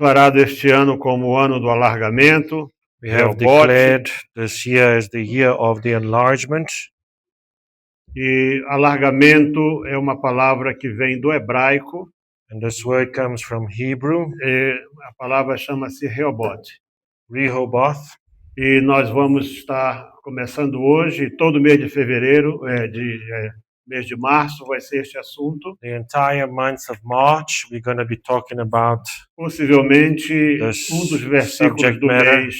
declarado este ano como o ano do alargamento. We have declared this year as the year of the enlargement. E alargamento é uma palavra que vem do hebraico. And this word comes from Hebrew. A palavra chama-se Rehoboth. Rehoboth. E nós vamos estar começando hoje, todo mês de fevereiro, mês de março, vai ser este assunto. The entire month of March, we're going to be talking about. Possivelmente, dos versículos do mês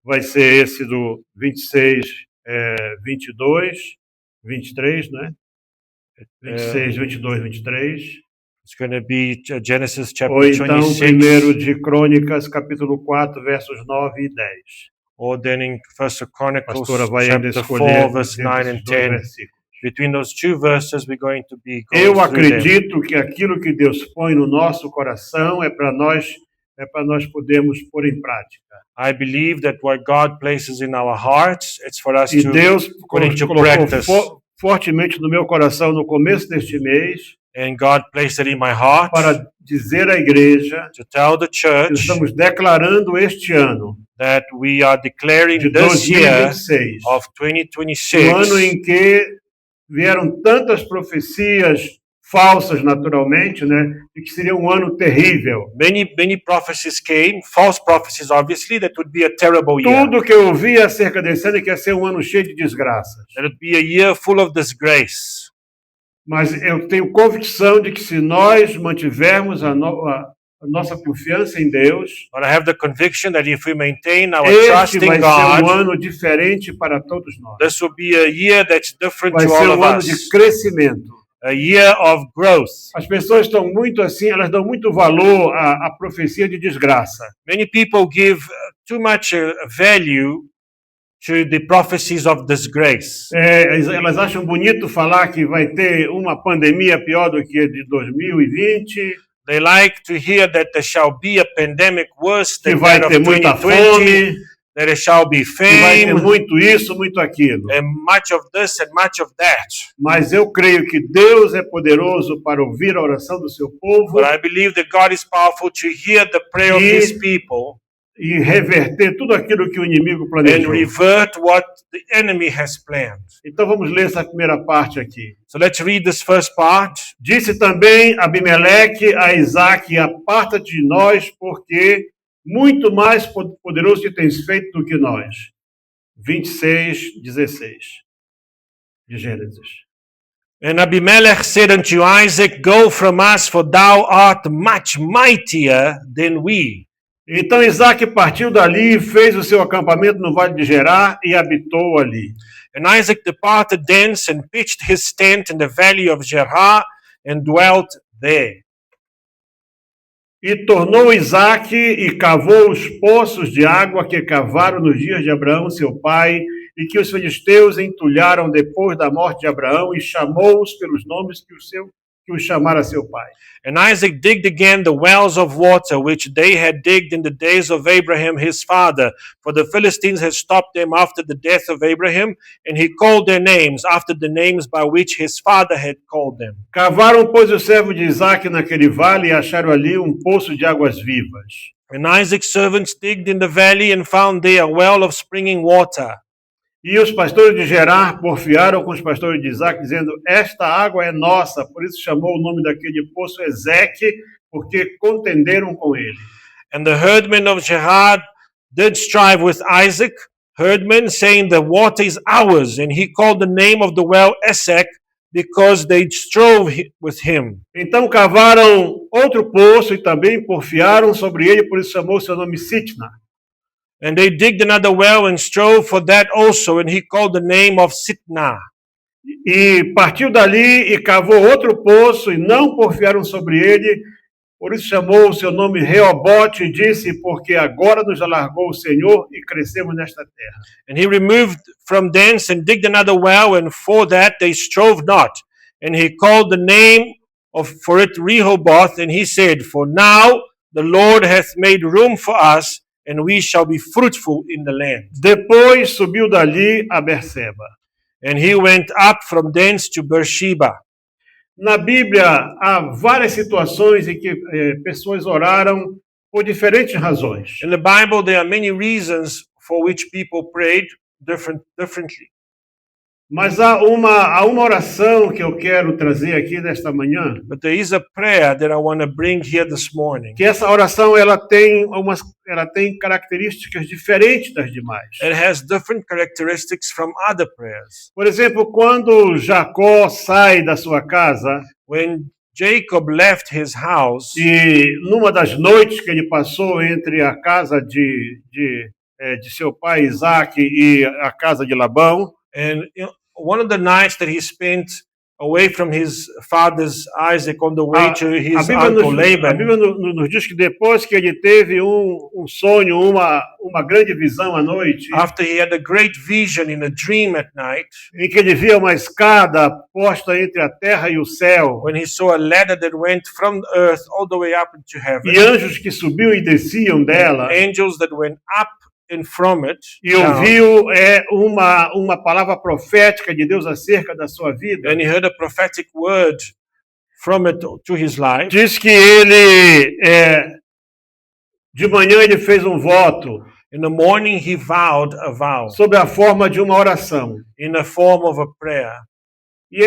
vai ser esse do 26, 22, 23, né? 26, 22, 23. It's going to be Genesis chapter ou então 26. 1 de Crônicas, capítulo 4, versos 9 e 10. Or then in 1 Chronicles chapter 4, verse 9 and 10. Between those two verses, we're going to be going Eu acredito que aquilo que Deus põe no nosso coração é para nós podermos pôr em prática. I believe that what God places in our hearts, it's for us e to Deus put into colocou practice. Fortemente no meu coração no começo deste mês. And God placed it in my heart para dizer à igreja to tell the church que estamos declarando este ano that we are declaring de this year 2026, of 2026, um ano em que vieram tantas profecias falsas, naturalmente, né, e que seria um ano terrível. Many prophecies came, false prophecies, obviously, that would be a terrible year. Tudo que eu ouvi acerca desse ano é que ia ser um ano cheio de desgraças. That would be a year full of disgrace. Mas eu tenho convicção de que se nós mantivermos a nossa confiança em Deus, But I have the conviction that if we maintain our este trust vai in ser um God, ano diferente para todos nós. this will be a year that's different Vai to ser all um of ano de us. crescimento. A year of growth. As pessoas estão muito assim, elas dão muito valor à profecia de desgraça. Many people give too much value to the prophecies of disgrace. Elas acham bonito falar que vai ter uma pandemia pior do que a de 2020. They like to hear that there shall be a pandemic worse than that of 2020. Fome, that there shall be fame. Vai ter muito isso, muito aquilo. And much of this and much of that. Mas eu creio que Deus é poderoso para ouvir a oração do seu povo. But I believe that God is powerful to hear the prayer of His people. E reverter tudo aquilo que o inimigo planejou. And revert what the enemy has planned. Então vamos ler essa primeira parte aqui. So let's read this first part. Disse também Abimeleque a Isaque: aparta-te de nós, porque muito mais poderoso que tens feito do que nós. 26:16 de Gênesis. And Abimelech said unto Isaac, Go from us, for thou art much mightier than we. Então Isaque partiu dali, fez o seu acampamento no vale de Gerar e habitou ali. And Isaac departed thence and pitched his tent in the valley of Gerar and dwelt there. E tornou Isaque e cavou os poços de água que cavaram nos dias de Abraão, seu pai, e que os filisteus entulharam depois da morte de Abraão, e chamou-os pelos nomes que os chamara seu pai. And Isaac digged again the wells of water which they had digged in the days of Abraham his father, for the Philistines had stopped them after the death of Abraham, and he called their names after the names by which his father had called them. Cavaram, pois, o servo de Isaque naquele vale e acharam ali poço de águas vivas. And Isaac's servants digged in the valley and found there a well of springing water. E os pastores de Gerar porfiaram com os pastores de Isaque, dizendo: esta água é nossa. Por isso chamou o nome daquele poço Ezeque, porque contenderam com ele. And the herdmen of Gerar did strive with Isaac, herdmen, saying, the water is ours. And he called the name of the well Esek, because they strove with him. Então cavaram outro poço e também porfiaram sobre ele, por isso chamou seu nome Sitna. And they digged another well and strove for that also, and he called the name of Sitnah. E partiu dali e cavou outro poço e não porfiaram sobre ele, por isso chamou o seu nome Rehobote e disse: porque agora nos alargou o Senhor e crescemos nesta terra. And he removed from thence and digged another well, and for that they strove not. And he called the name for it Rehoboth, and he said, for now the Lord hath made room for us, and we shall be fruitful in the land. Depois subiu dali a Berseba. And he went up from thence to Beersheba. Na Bíblia há várias situações em que pessoas oraram por diferentes razões. In the Bible, there are many reasons for which people prayed differently. Mas há uma oração que eu quero trazer aqui nesta manhã, But there is a prayer that I want to bring here this morning. que essa oração ela tem características diferentes das demais. It has different characteristics from other prayers. Por exemplo, quando Jacó sai da sua casa When Jacob left his house, e numa das noites que ele passou entre a casa de seu pai Isaac e a casa de Labão, and one of the nights that he spent away from his father's Isaac on the way to his uncle a Laban, Bíblia nos diz que depois que ele teve um sonho, uma grande visão à noite, after he had a great vision in a dream at night, em que ele via uma escada posta entre a terra e o céu, when he saw a ladder that went from the earth all the way up into heaven, e anjos que subiam e desciam dela, angels that went up and from it, e ouviu uma palavra profética de Deus acerca da sua vida. and he heard a prophetic word from it to his life. Diz que ele, de manhã, ele fez um voto In the morning, he vowed a vow sob a forma de uma oração. in the form of a prayer.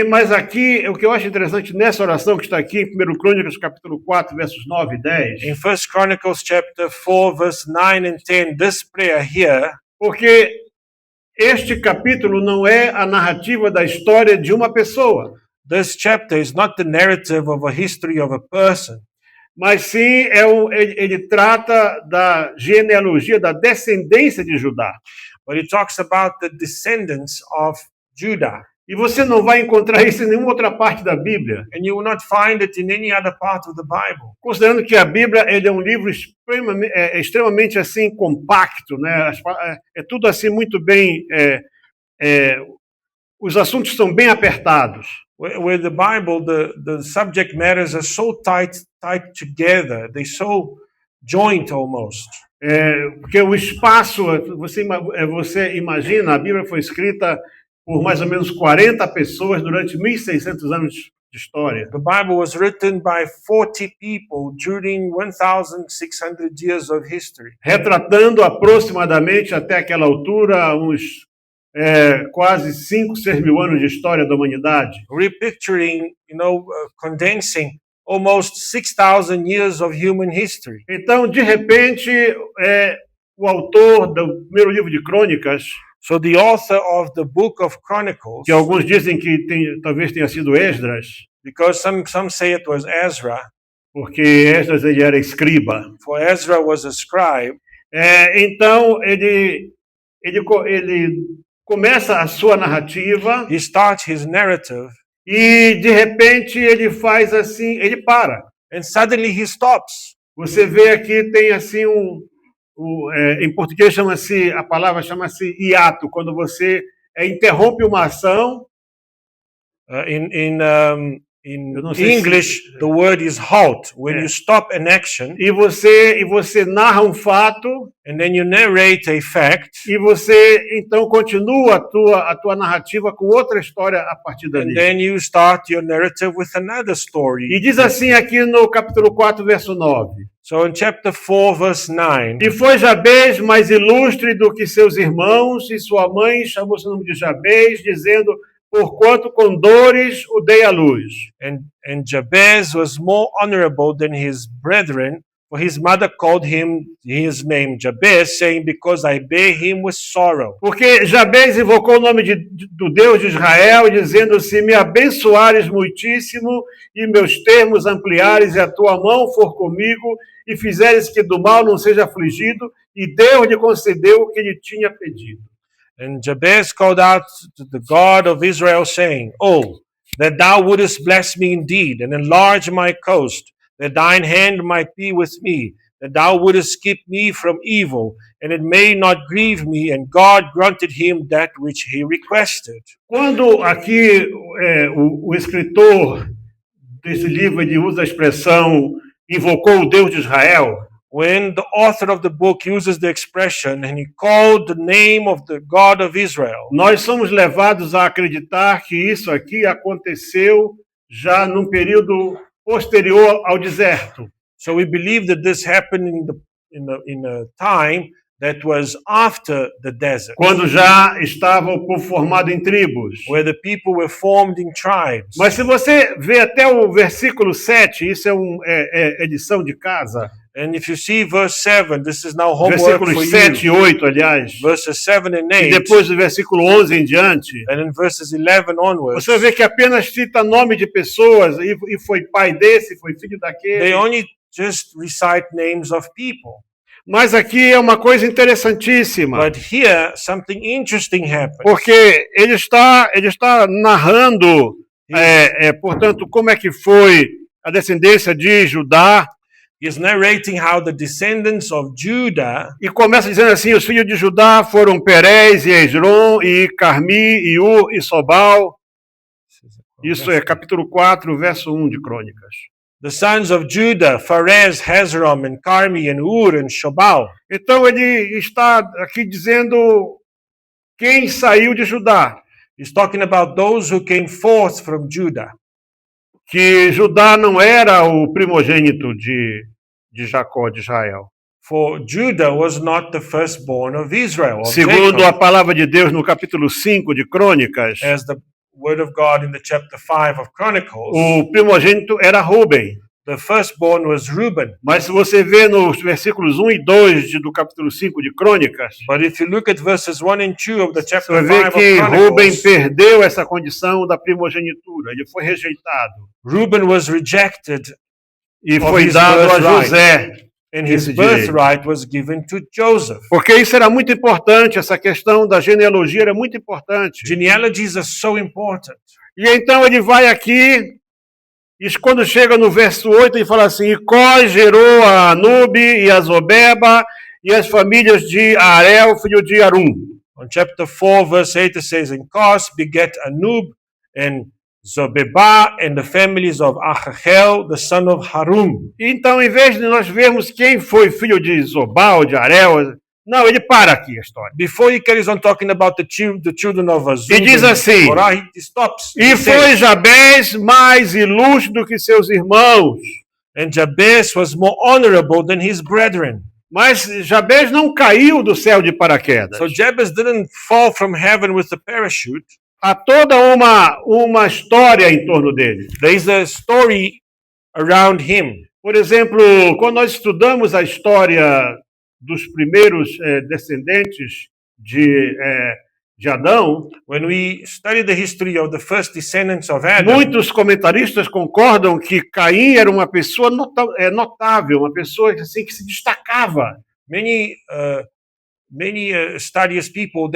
Mas aqui, o que eu acho interessante nessa oração que está aqui, em 1 Crônicas, capítulo 4, versos 9 e 10, In 1 Chronicles chapter 4, verse 9 and 10, this prayer here, porque este capítulo não é a narrativa da história de uma pessoa, this chapter is not the narrative of a history of a person, mas sim ele trata da genealogia, da descendência de Judá. but it talks about the descendants of Judah. E você não vai encontrar isso em nenhuma outra parte da Bíblia, And you will not find it in any other part of the Bible. considerando que a Bíblia ele é um livro extremamente assim compacto, né? É tudo assim muito bem, os assuntos são bem apertados. Where the Bible, the subject matters are so tight together, they're so joint almost. Porque o espaço, você imagina, a Bíblia foi escrita por mais ou menos 40 pessoas durante 1.600 anos de história. The Bible was written by 40 people during 1,600 years of history, Retratando aproximadamente até aquela altura uns quase 5, 6 mil anos de história da humanidade. repicturing, condensing almost 6,000 years of human history. Então, de repente, o autor do primeiro livro de Crônicas, So the author of the book of Chronicles, que alguns dizem que talvez tenha sido Esdras, because some say it was Ezra, porque Esdras ele era escriba. for Ezra was a scribe, Então, ele começa a sua narrativa he starts his narrative, e, de repente, ele faz assim, ele para. and suddenly he stops. Você vê aqui, tem assim em português a palavra chama-se hiato, quando você interrompe uma ação. In Eu não sei English, the word is halt, when you stop an action, E você narra um fato, and then you narrate a fact, e você então continua a tua narrativa com outra história a partir and dali. then you start your narrative with another story. E diz assim aqui no capítulo 4, verso 9. So in chapter 4, verse 9, E foi Jabez mais ilustre do que seus irmãos, e sua mãe chamou seu nome de Jabez, dizendo: porquanto com dores o dei à luz. and Jabez was more honorable than his brethren, for his mother called him his name Jabez, saying, because I bear him with sorrow. Porque Jabez invocou o nome do Deus de Israel, dizendo: se me abençoares muitíssimo, e meus termos ampliares, e a tua mão for comigo, e fizeres que do mal não seja afligido, e Deus lhe concedeu o que lhe tinha pedido. And Jabez called out to the God of Israel, saying, oh, that thou wouldest bless me indeed, and enlarge my coast, that thine hand might be with me, that thou wouldest keep me from evil, and it may not grieve me. And God granted him that which he requested. Quando aqui o escritor desse livro ele usa a expressão invocou o Deus de Israel, When the author of the book uses the expression, and he called the name of the God of Israel, nós somos levados a acreditar que isso aqui aconteceu já num período posterior ao deserto. So we believe that this happened in a time that was after the desert, quando já estava o povo formado em tribos. where the people were formed in tribes. Mas se você vê até o versículo 7, isso é lição de casa. And if you see verse 7, this is now homework for Versículos 7 e you. 8, aliás. Verses 7 and E 8, depois do versículo 11 em diante, and in verses 11 onwards, você vai ver que apenas cita nome de pessoas, e foi pai desse, foi filho they daquele. only just recite names of people. Mas aqui é uma coisa interessantíssima, But here, something interesting happens. porque ele está narrando, portanto, como é que foi a descendência de Judá, He's narrating how the descendants of Judah, e começa dizendo assim: os filhos de Judá foram Perez e Esrom e Carmi e Ur e Sobal. Isso é capítulo 4, verso 1 de Crônicas. the sons of Judah, Pharez, Hezrom, and Carmi, and Ur, and Shobal. Então ele está aqui dizendo quem saiu de Judá, He's talking about those who came forth from Judah. que Judá não era o primogênito de Jacó, de Israel. For Judah was not the firstborn of Israel, of Segundo Jacob, a palavra de Deus no capítulo 5 de Crônicas, as the word of God in the chapter 5 of Chronicles. o primogênito era Rúben. The firstborn was Reuben. Mas se você vê nos versículos 1 e 2 do capítulo 5 de Crônicas, But if you look at verses 1 and 2 of the você chapter vai 5 ver of que Rúben Chronicles, perdeu essa condição da primogenitura, ele foi rejeitado Reuben was rejected, e Of foi his dado a birthright. José. and his Esse direito. birthright was given to Joseph. Porque isso era muito importante, essa questão da genealogia era muito importante. Genealogies are so important. E então ele vai aqui, e quando chega no verso 8, ele fala assim: e Cós gerou a Anube e a Zobeba e as famílias de Arel, filho de Arum. On chapter 4, verse 8, it says, and Cos beget Anub and Zobeba and the families of Achachel, the son of Harum. Então, em vez de nós vermos quem foi filho de Zobal, de Arel, não, ele para aqui a história. Before he carries on talking about the children of Azub E diz assim, Korah, he stops. E He foi says, Jabez mais ilustre do que seus irmãos. and Jabez was more honorable than his brethren. Mas Jabez não caiu do céu de paraquedas. So Jabez didn't fall from heaven with a parachute. Há toda uma história em torno dele. There is a story around him. Por exemplo, quando nós estudamos a história dos primeiros descendentes de Adão, When we study the history of the first descendants of Adam, muitos comentaristas concordam que Caim era uma pessoa notável, uma pessoa assim, que se destacava. many studious people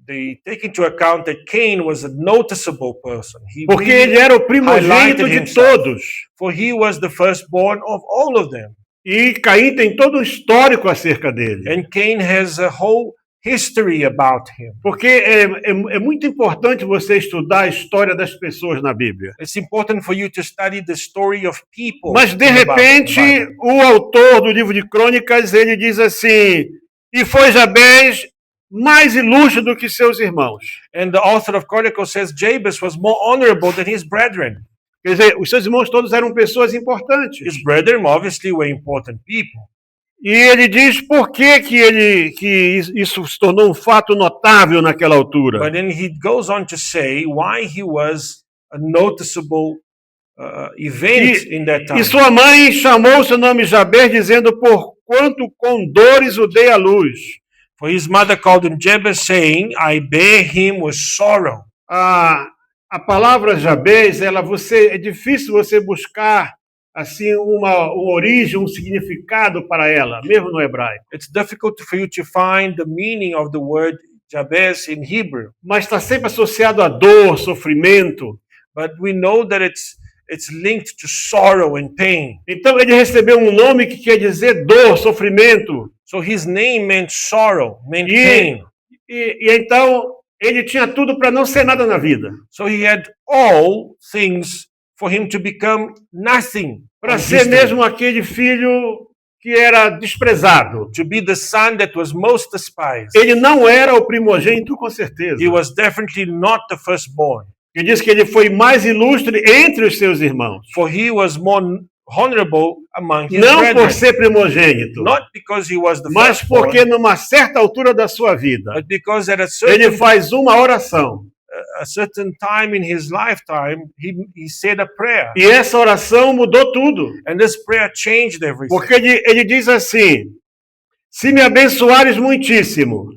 they take into account that Cain was a noticeable person. He Porque really ele era o primogênito highlighted de himself. todos. For he was the firstborn of all of them. E Caim tem todo um histórico acerca dele. And Cain has a whole history about him. Porque é muito importante você estudar a história das pessoas na Bíblia. It's important for you to study the story of people. Mas, de in the repente, Bible. o autor do livro de Crônicas, ele diz assim, e foi Jabez mais ilustre do que seus irmãos. And the author of Chronicles says Jabez was more honorable than his brethren. Quer dizer, os seus irmãos todos eram pessoas importantes. His brethren obviously were important people. E ele diz por que isso se tornou um fato notável naquela altura. But then he goes on to say why he was a noticeable event in that time. E sua mãe chamou seu nome Jabez, dizendo, por quanto com dores o dei à luz. For his mother called him Jabez, saying, I bear him with sorrow. A palavra Jabez, é difícil você buscar assim uma origem, um significado para ela, mesmo no hebraico. It's difficult for you to find the meaning of the word Jabez in Hebrew. Mas está sempre associado a dor, sofrimento. But we know that it's linked to sorrow and pain. Então ele recebeu um nome que quer dizer dor, sofrimento. So his name meant sorrow, meant E, pain. e então ele tinha tudo para não ser nada na vida. So he had all things for him to become nothing. Para in ser history. mesmo aquele filho que era desprezado. To be the son that was most despised. Ele não era o primogênito, com certeza. He was definitely not the firstborn. Ele diz que ele foi mais ilustre entre os seus irmãos. For he was more honorable among his não brethren. por ser primogênito, Not because he was the mas firstborn, porque numa certa altura da sua vida, but because at ele faz uma oração. a certain time in his lifetime, he said a prayer. E essa oração mudou tudo. And this prayer changed everything. Porque ele diz assim: se me abençoares muitíssimo,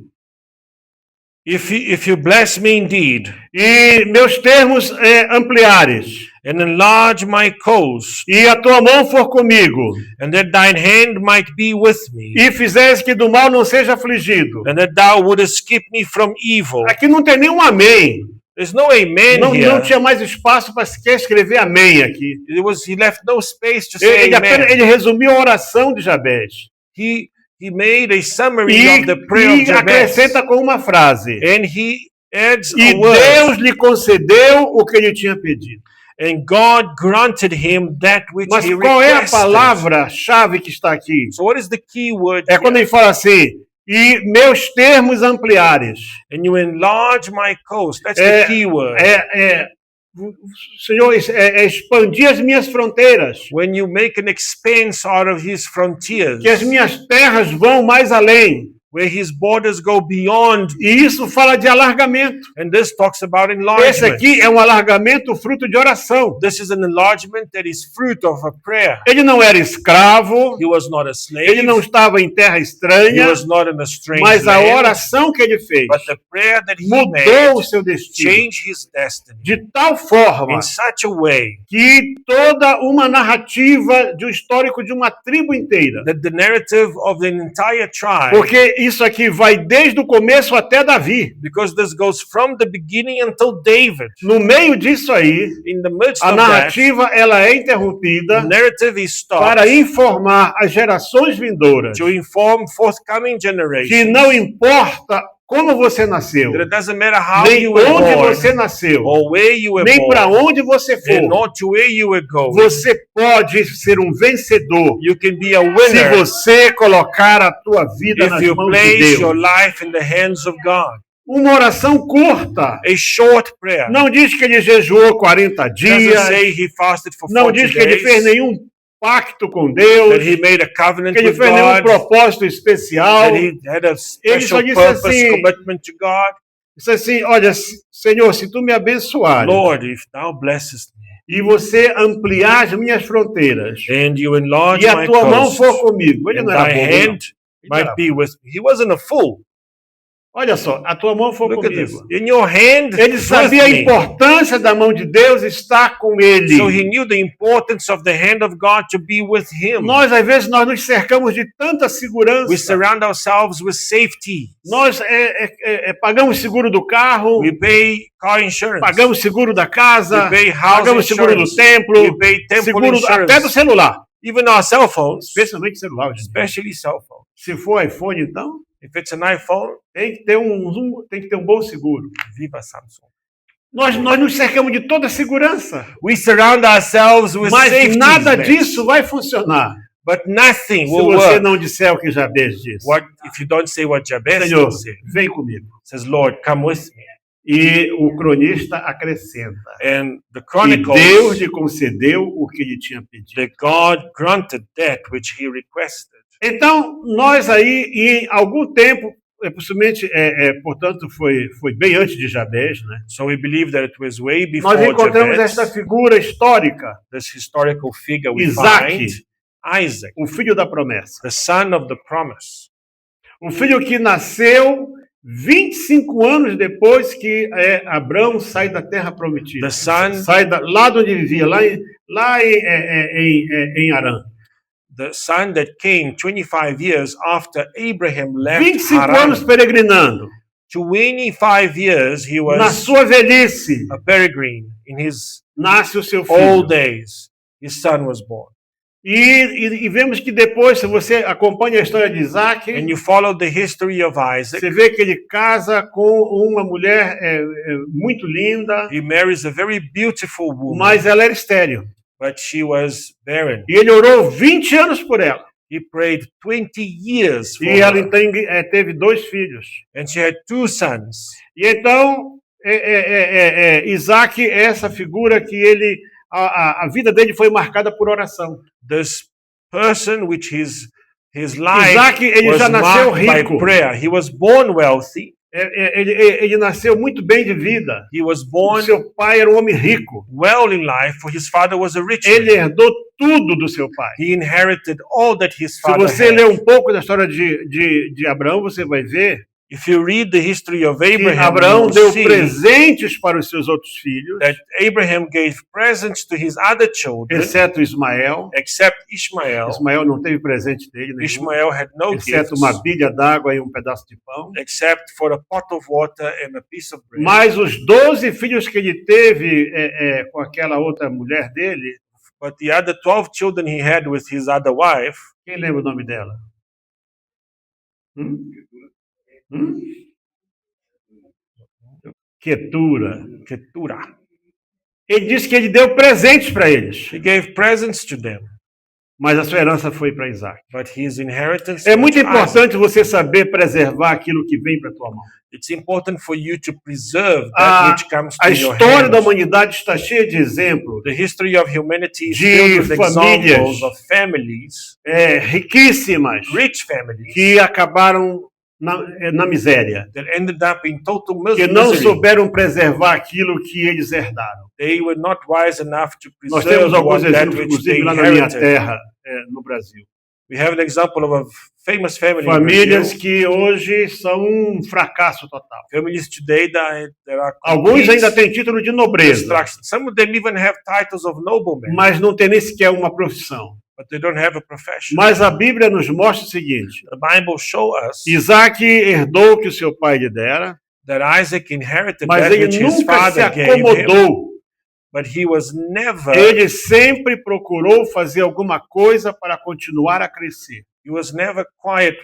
If you bless me indeed, e meus termos ampliares, and enlarge my coast, e a tua mão for comigo, and that thine hand might be with me, e fizeres que do mal não seja afligido. and that thou wouldest keep me from evil. Aqui não tem nenhum amém. There's no amen Não here. tinha mais espaço para sequer escrever amém aqui. He left no space to say amen. Ele resumiu a oração de Jabez. He made a summary of the prayer of E Jabez. acrescenta com uma frase: And he adds e a word. Deus lhe concedeu o que ele tinha pedido. And God granted him that which Mas he qual é a requested. palavra-chave que está aqui? So what is the key word É quando here? ele fala assim: e meus termos ampliares. And you enlarge my coast. That's the key word. Senhor, expandir as minhas fronteiras. When you make an expanse out of his frontiers, Que as minhas terras vão mais além. where his borders go beyond. E isso fala de alargamento. And this talks about enlargement. Esse aqui é um alargamento fruto de oração. This is an enlargement that is fruit of a prayer. Ele não era escravo, He was not a slave. ele não estava em terra He estranha, was not in a strange mas a land. oração que ele fez But the prayer that he mudou made o seu destino changed his destiny de tal forma in such a way que toda uma narrativa de um histórico de uma tribo inteira, that the narrative of the entire tribe, porque isso aqui vai desde o começo até Davi. because this goes from the beginning until David. No meio disso aí, In the midst a of that, narrativa ela é the interrompida narrative is stopped para informar as gerações vindouras to inform forthcoming que generations não importa como você nasceu, that it doesn't matter how nem you were onde born você nasceu, or where you were nem para born onde você and for, not to where you were going. você pode ser um vencedor You can be a se winner você colocar a tua vida nas if you mãos de place your Deus. life in the hands of God. Uma oração curta. A short prayer. Não diz que ele jejuou 40 Doesn't dias, say he fasted for não 40 diz que ele days, fez nenhum pacto com Deus, that he made a covenant que ele with fez nenhum God, propósito especial. that he had a Ele só special disse purpose, assim, commitment to God. Disse assim, olha, Senhor, se tu me abençoares Lord, if thou blessest me e você ampliar as minhas fronteiras and you enlarge e a my tua mão coast, for comigo. Ele and não era thy bobo, não. hand might be with me. He wasn't a fool. Olha só, a tua mão for Look at this. comigo. In your hand Ele is sabia a with me. importância da mão de Deus estar com ele. So he knew the importance of the hand of God to be with him. Nós, às vezes, nós nos cercamos de tanta segurança. We surround ourselves with safety. Nós pagamos seguro do carro, We pay car insurance. pagamos seguro da casa, We pay house pagamos seguro do insurance. templo, We pay temple seguro insurance. até do celular. Even our cell phones, Especialmente celular. Gente. especially cell phones. Se for iPhone, então, If it's an iPhone, tem que ter um bom seguro. viva Samsung. Nós nos cercamos de toda segurança, We surround ourselves with mas safety. nada disso vai funcionar But nothing se will você work. não disser o que Jabez disse. What if you don't say what Jabez Senhor, said? vem comigo. Says, Lord, come with me. E o cronista acrescenta. And the E Chronicles, Deus lhe concedeu o que ele tinha pedido. that God granted that which he requested. Então, nós aí, em algum tempo, possivelmente, portanto, foi bem antes de Jabez, né? So we believe that it was way Nós before encontramos Jabez, esta figura histórica, this historical figure we Isaac. find, Isaac, o filho da promessa. the son of the promise. O filho que nasceu 25 anos depois que Abraão sai da terra prometida. The son, Sai lá de onde vivia, lá em Arã. the son that came 25 years after Abraham left 25 anos Haran. peregrinando. 25 years he Na was sua velhice, a peregrine. In his nasce o seu filho. old days, his son was born. E vemos que depois, se você acompanha a história de Isaac, And you follow the history of Isaac. você vê que ele casa com uma mulher muito linda, He marries a very beautiful woman, mas ela era estéril. but she was barren. E ele orou 20 anos por ela. He prayed 20 years for E ela her, então teve 2 filhos. and she had 2 sons. E então, Isaac é essa figura que ele a vida dele foi marcada por oração. This person, which his life Isaac, ele was já nasceu marked by rico. prayer. He was born wealthy. Ele nasceu muito bem de vida. He was O born seu pai era um homem rico. well in life, for his father was a rich Ele man. herdou tudo do seu pai. He inherited all that his Se father você had. ler um pouco da história de Abraão, você vai ver If you read the history of que Abraham, you Abraão will deu see presentes para os seus outros filhos, that Abraham gave presents to his other children, exceto Ismael. except Ishmael. Ismael não teve presente dele, nenhum, Ishmael had no exceto gifts, uma bilha d'água e um pedaço de pão. except for a pot of water and a piece of bread. Mas os 12 filhos que ele teve com aquela outra mulher dele, But the other 12 children he had with his other wife, quem lembra o nome dela? Hum? Ketura. Keturah, Ele disse que ele deu presentes para eles, he gave presents to them, mas a sua herança foi para Isaac. but his inheritance É went muito to Isaac. importante você saber preservar aquilo que vem para tua mão. It's important for you to preserve A- that which comes A to your história da hands. humanidade está cheia de exemplos The history of humanity is de filled with famílias. examples of families, riquíssimas rich families, que acabaram na miséria, that ended up in total que não misery. souberam preservar aquilo que eles herdaram. They were not wise enough to Nós preserve temos alguns that exemplos, which they inclusive, lá na minha inherited. terra, no Brasil. We have an example of a famous family in Famílias Brazil. que hoje são um fracasso total. Families today that there are Alguns complete ainda têm título de nobreza, destruction. Some of them even have titles of noblemen, mas não tem nem sequer uma profissão. but they don't have a profession. Mas a Bíblia nos mostra o seguinte: The Bible shows us Isaac herdou o que o seu pai lhe dera, that Isaac inherited mas that ele which his nunca se father gave him, acomodou. but he was never Ele sempre procurou fazer alguma coisa para continuar a crescer. quiet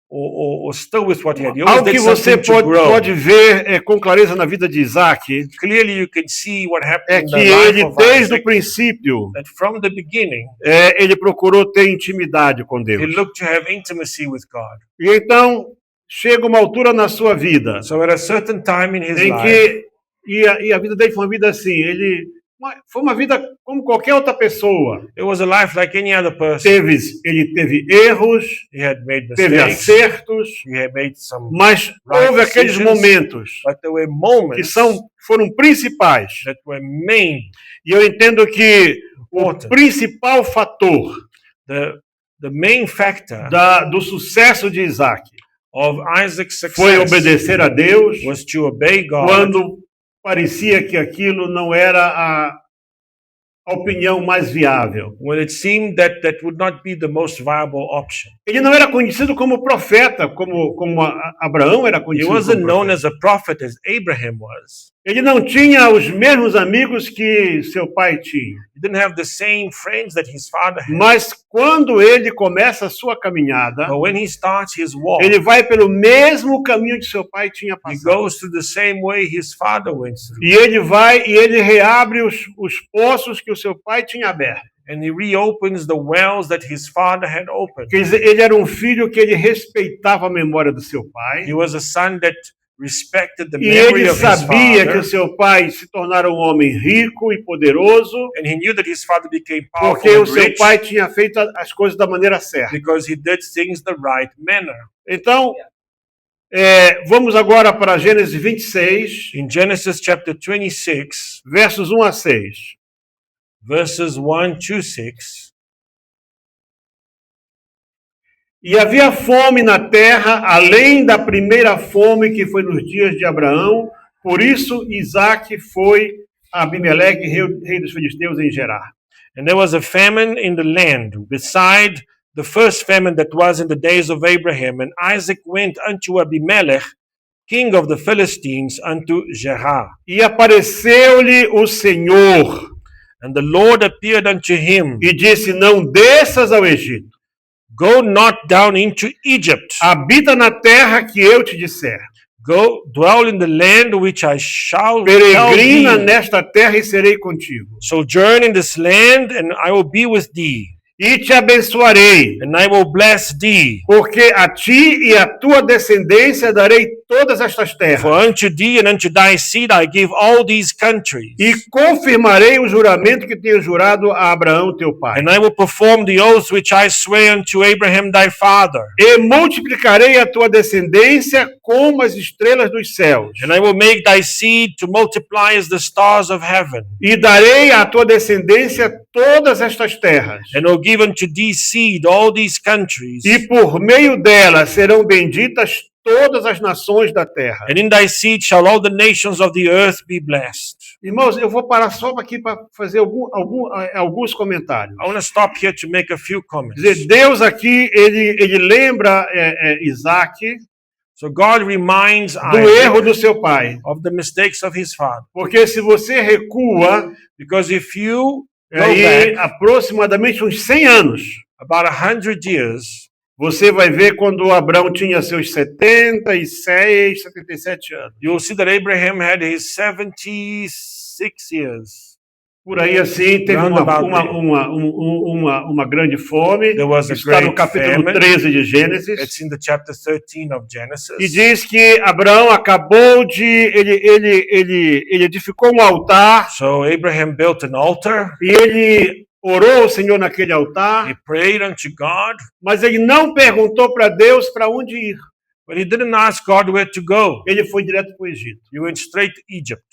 or still with what he had. He always Algo que did você something to grow. pode ver com clareza na vida de Isaac Clearly, you can see what é happened in que the life ele, of desde Isaac. o princípio, That from the beginning, ele procurou ter intimidade com he Deus. looked to have intimacy with God. E então, chega uma altura na sua vida So at a certain time in his em life, que, e a vida dele foi uma vida assim, foi uma vida como qualquer outra pessoa. it was a life like any other person. Ele teve erros, He had made teve mistakes. acertos, He had made some, mas Right houve aqueles decisions. momentos but there were que moments foram principais. that were main, E eu entendo que o important. principal fator The main factor do sucesso de Isaac of Isaac's foi success obedecer a Deus was to obey God quando parecia que aquilo não era a opinião mais viável. when it seemed that that would not be the most viable option. Ele não era conhecido como profeta, como Abraão era He conhecido wasn't como known profeta. as a prophet as Abraham was. Ele não tinha os mesmos amigos que seu pai tinha. He didn't have the same friends that his father had. Mas quando ele começa a sua caminhada, But when he starts his walk, ele vai pelo mesmo caminho que seu pai tinha he passado. goes through the same way his father went through. E ele reabre os poços que o seu pai tinha aberto. And he reopens the wells that his father had opened. Quer dizer, ele era um filho que ele respeitava a memória do seu pai. He was a son that respected the E memory ele of his sabia que father. o seu pai se tornara um homem rico e poderoso, And he knew that his father became porque powerful o and seu rich pai tinha feito as coisas da maneira certa. because he did things the right manner. Então, vamos agora para Gênesis 26, In Genesis chapter 26, versos 1 a 6. verses 1 to 6, E havia fome na terra, além da primeira fome que foi nos dias de Abraão. Por isso, Isaac foi a Abimeleque, rei dos filisteus, em Gerar. and there was a famine in the land, beside the first famine that was in the days of Abraham. And Isaac went unto Abimelech, king of the Philistines, unto Gerar. E apareceu-lhe o Senhor And the Lord appeared unto him, e disse: Não desças ao Egito, Go not down into Egypt. habita na terra que eu te disser. Go dwell in the land which I shall tell Peregrina thee. nesta terra e serei contigo. Sojourn in this land, and I will be with thee. e te abençoarei, and I will bless thee. porque a ti e a tua descendência darei todas estas terras. For unto thee and unto thy seed I give all these countries. E confirmarei o juramento que tenho jurado a Abraão, teu pai. And I will perform the oath which I swear unto Abraham thy father. E multiplicarei a tua descendência como as estrelas dos céus. And I will make thy seed to multiply as the stars of heaven. E darei à tua descendência todas estas terras. And will give unto thee seed all these countries. E por meio delas serão benditas todas as nações da terra. And in thy seed shall all the nations of the earth be blessed. Irmãos, eu vou parar só aqui para fazer alguns comentários. I want to stop here to make a few comments. Quer dizer, Deus aqui, ele lembra Isaac So God reminds do Isaac erro do seu pai. of the mistakes of his father. Porque se você recua, Because if you go aí back aproximadamente uns 100 anos, about 100 years, você vai ver quando Abraão tinha seus 76, 77 anos. you'll see that Abraham had his 76 years. Por aí assim, teve uma grande fome. There was a Está no great capítulo famine. 13 de Gênesis. It's in the chapter 13 of Genesis. E diz que Abraão acabou de... Ele edificou um altar So Abraham built an altar. e ele orou ao Senhor naquele altar, He prayed unto God, mas ele não perguntou para Deus para onde ir. but he didn't ask God where to go. Ele foi direto para o Egito. He went straight to Egypt.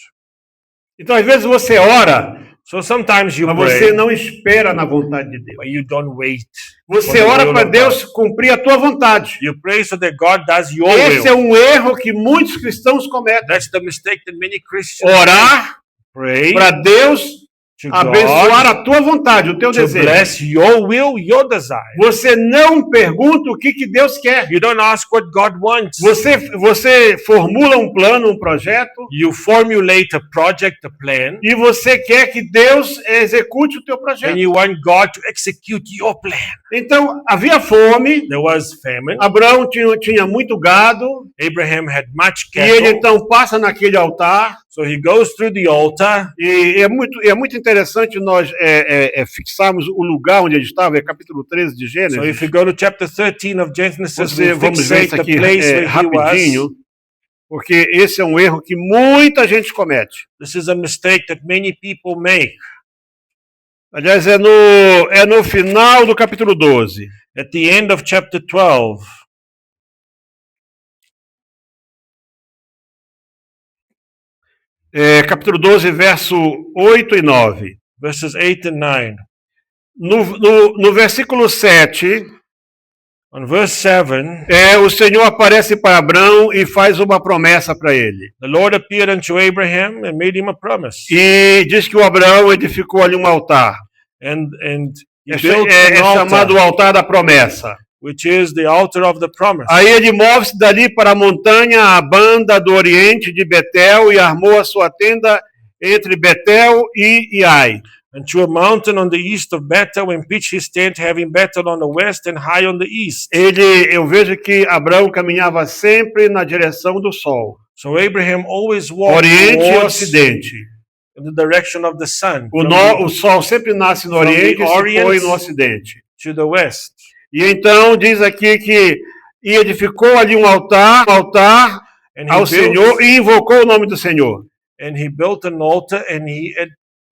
Então, às vezes você ora, So sometimes you mas pray, você não espera na vontade de Deus. but you don't wait. Você ora para Deus cumprir a tua vontade. You pray so that God does your Esse é will. um erro que muitos cristãos cometem. That's the mistake that many Christians Orar pray para Deus to abençoar God a tua vontade, o teu to desejo. bless your will, your desire. Você não pergunta o que Deus quer. You don't ask what God wants. Você formula um plano, um projeto, You formulate a project, a plan, e você quer que Deus execute o teu projeto. and you want God to execute your plan. Então, havia fome, There was famine. Abraão tinha muito gado, Abraham had much e ele cattle. então passa naquele altar, So he goes through the altar. e é muito interessante nós fixarmos o lugar onde ele estava, é capítulo 13 de So Gênesis. if you go to chapter 13 of Genesis, we Vamos ver fixate isso the aqui place where he rapidinho, was. porque esse é um erro que muita gente comete. This is a mistake that many people make. Aliás, é no final do capítulo 12. At the end of chapter 12, Capítulo 12, verso 8 e 9. verses 8 and 9. No versículo 7, On verse 7, o Senhor aparece para Abraão e faz uma promessa para ele. the Lord appeared unto Abraham and made him a promise. E diz que o Abraão edificou ali um altar. And he É built an chamado o altar, altar da promessa. which is the altar of the promise. Aí ele move-se dali para a montanha, a banda do oriente de Betel, e armou a sua tenda entre Betel e Ai. And to a mountain on the east of Bethel, and pitched his tent, having Bethel on the west and Hai on the east. Eu vejo que Abraão caminhava sempre na direção do sol, So Abraham always walked oriente e towards ocidente. the direction of the sun, O sol sempre nasce no from oriente the e se Orient põe no ocidente. to the west. E então diz aqui que edificou ali um altar And ao Senhor e invocou o nome do Senhor. he built an altar,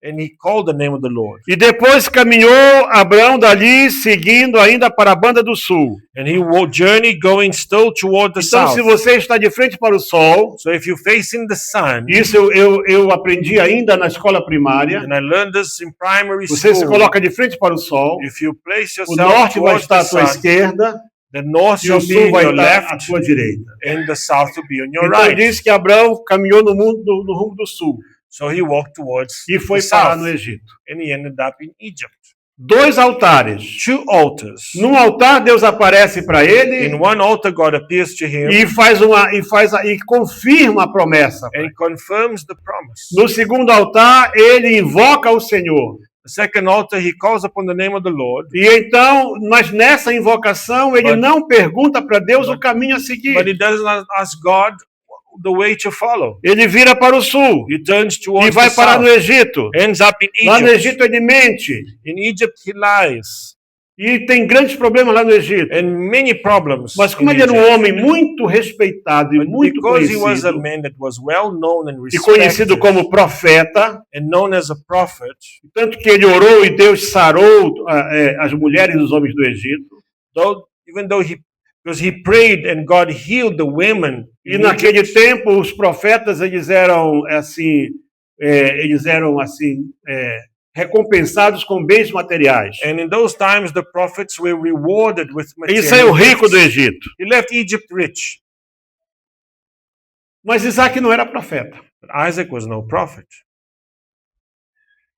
and he called the name of the Lord. E depois caminhou Abraão dali, seguindo ainda para a banda do sul. And he journeyed, going still toward the Então, south. se você está de frente para o sol, So if you're facing the sun, isso eu aprendi ainda na escola primária, and I learned this in primary você se school, coloca de frente para o sol, if you place o yourself norte vai towards estar the à tua sun, esquerda the north e o will be sul on vai your estar à left, tua direita. and the south will be on your Então right. diz que Abraão caminhou no rumo do sul So he walked towards e foi the parar south, no Egito. and he ended up in Egypt. 2 altares. 2 altars. Num altar Deus aparece para In ele one altar, God appears to him e confirma a promessa. and confirms the promise. No segundo altar ele invoca o Senhor. The second altar, he calls upon the name of the Lord, E então, mas nessa invocação ele But- não pergunta para Deus o caminho a seguir. but he does not ask God the way to follow. Ele vira para o sul He turns e towards vai the parar south, no Egito. ends up in Lá no Egypt. Egito ele mente. In Egypt, he lies. E tem grandes problemas lá no Egito. and many problems. Mas como in ele era um Egypt. homem muito respeitado e But muito because he was a conhecido, man that was well known and e conhecido respected como profeta, and known as a prophet, tanto que ele orou e Deus sarou as mulheres e os homens do Egito. even though because he prayed and God healed the women. E naquele tempo os profetas eles eram assim recompensados com bens materiais. And in those times the prophets were rewarded with Ele material saiu rico do gifts. Egito. He left Egypt rich. Mas Isaac não era profeta. But Isaac was no prophet.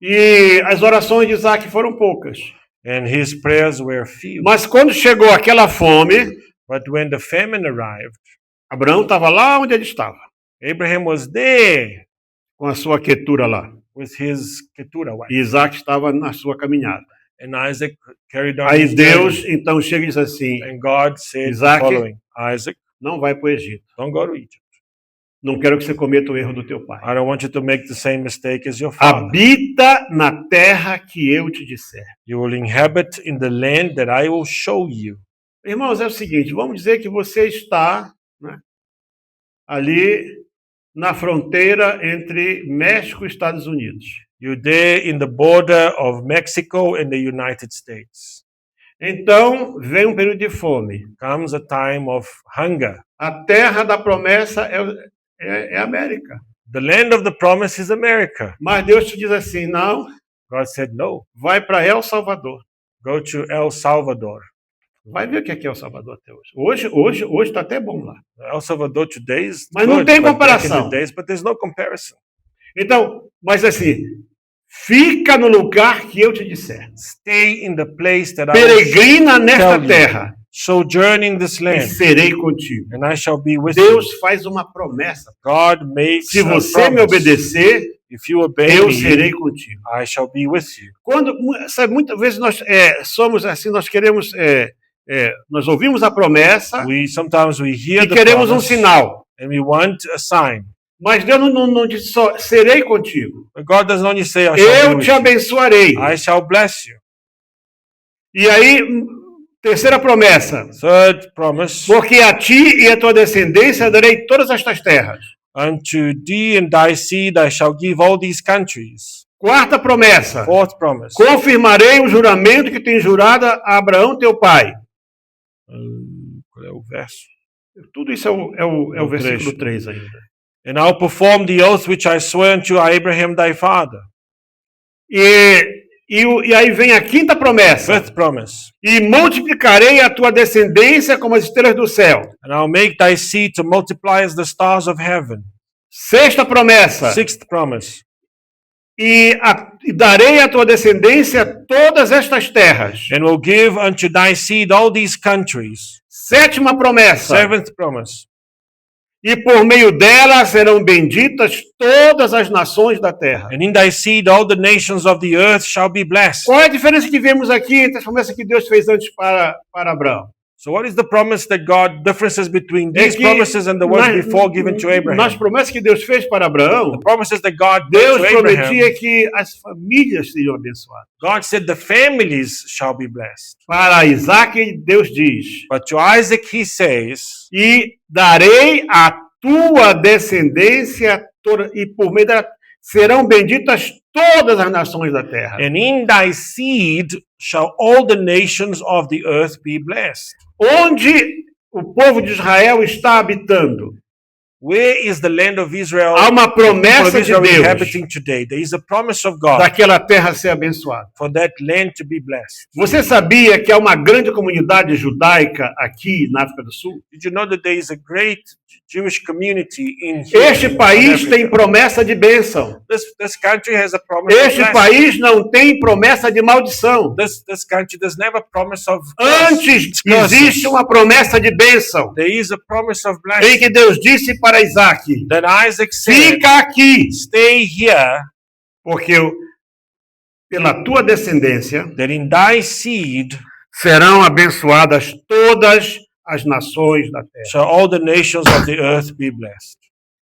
E as orações de Isaac foram poucas. And his prayers were few. Mas quando chegou aquela fome, But when the famine arrived, Abraão estava lá onde ele estava, Abraham was there com a sua quietura lá. with his Keturah wife. E Isaac estava na sua caminhada. And Isaac carried on Aí his Deus, journey. então, chega e diz assim, And God said the Isaac, following, Isaac, não vai para o Egito. don't go to Egypt. Não quero que você cometa o erro do teu pai. I don't want you to make the same mistake as your father. Habita na terra que eu te disser. You will inhabit in the land that I will show you. Irmãos, é o seguinte, vamos dizer que você está, né, ali na fronteira entre México e Estados Unidos. You're there in the border of Mexico and the United States. Então, vem um período de fome. Comes a time of hunger. A terra da promessa é a América. The land of the promise is America. Mas Deus te diz assim, não, God said, no, vai para El Salvador. go to El Salvador. Vai ver o que é El Salvador até hoje. Hoje está até bom lá. El Salvador today is Mas não good, tem but back in comparação. the days, but there's no comparison. Então, mas assim, fica no lugar que eu te disser. Stay in the place that I will Peregrina nesta tell you. terra sojourn in this e land, serei contigo. and I shall be with you. Deus faz uma promessa. God makes Se a você me promise. obedecer, If you obey eu me, serei contigo. I shall be with you. Sabe, muitas vezes nós somos assim, nós queremos, nós ouvimos a promessa Sometimes we hear e the queremos um promise, sinal. and we want a sign. Mas Deus não diz só, serei contigo. But God doesn't only say, I shall Eu be te with abençoarei. you. I shall bless you. E aí, terceira promessa. Third promise, Porque a ti e a tua descendência darei todas estas terras. unto thee and thy seed I shall give all these countries. Quarta promessa. Fourth promise, Confirmarei o juramento que tem jurado a Abraão, teu pai. qual é o verso? Tudo isso é o versículo 3 ainda. And I'll perform the oath which I swore unto Abraham thy father. E aí vem a quinta promessa. Fifth promise, E multiplicarei a tua descendência como as estrelas do céu. and I'll make thy seed to multiply as the stars of heaven. Sexta promessa. Sixth promise, E darei à tua descendência todas estas terras. and will give unto thy seed all these countries. Sétima promessa. Seventh promise, E por meio dela serão benditas todas as nações da terra. and in thy seed all the nations of the earth shall be blessed. Qual é a diferença que vemos aqui entre as promessas que Deus fez antes para Abraão? So what is the promise that God, differences between these É que promises and the ones before given to nas Abraham? promessas que Deus fez para Abraão, The promises that God Deus gave to Abraham, prometia que as famílias seriam abençoadas. God said the families shall be blessed. Para Isaac, Deus diz, But to Isaac he says, e darei a tua descendência toda, e por meio dela serão benditas todas as nações da terra. and in thy seed shall all the nations of the earth be blessed. Onde o povo de Israel está habitando? Where is the land of Israel? Há uma the people of promessa de Israel Deus inhabiting today. There is a promise of God daquela terra ser abençoada. for that land to be blessed. Você sabia que há uma grande comunidade judaica aqui na África do Sul? Did you know that there is a great Jewish community in Este in país Africa? tem promessa de bênção. This country has a promise of Este blessing. país não tem promessa de maldição. This country does never promise of Antes curses. existe uma promessa de bênção. There is a promise of Em blessing. que Deus disse para Isaac: That Isaac said, fica aqui, stay here, porque pela tua descendência that in thy seed serão abençoadas todas as nações da terra. shall all the nations of the earth be blessed.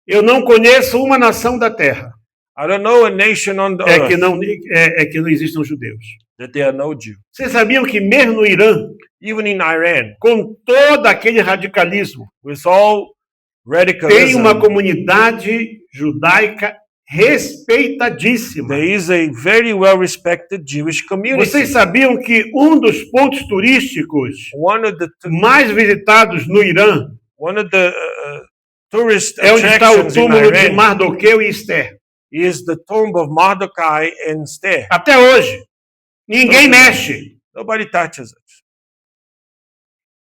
Eu não conheço uma nação da terra I don't know a nation on the é que earth não existam judeus. that there are no Jews. Vocês sabiam que mesmo no Irã, Even in Iran, com todo aquele radicalismo, with all tem uma radicalism, comunidade judaica respeitadíssima. there is a very well-respected Jewish community. Vocês sabiam que um dos pontos turísticos One of the mais visitados no Irã tourist é onde está o attractions in túmulo de Iran Mardoqueu e Esther. is the tomb of Mordecai and Esther. Até hoje. Ninguém mexe. Nobody touches it.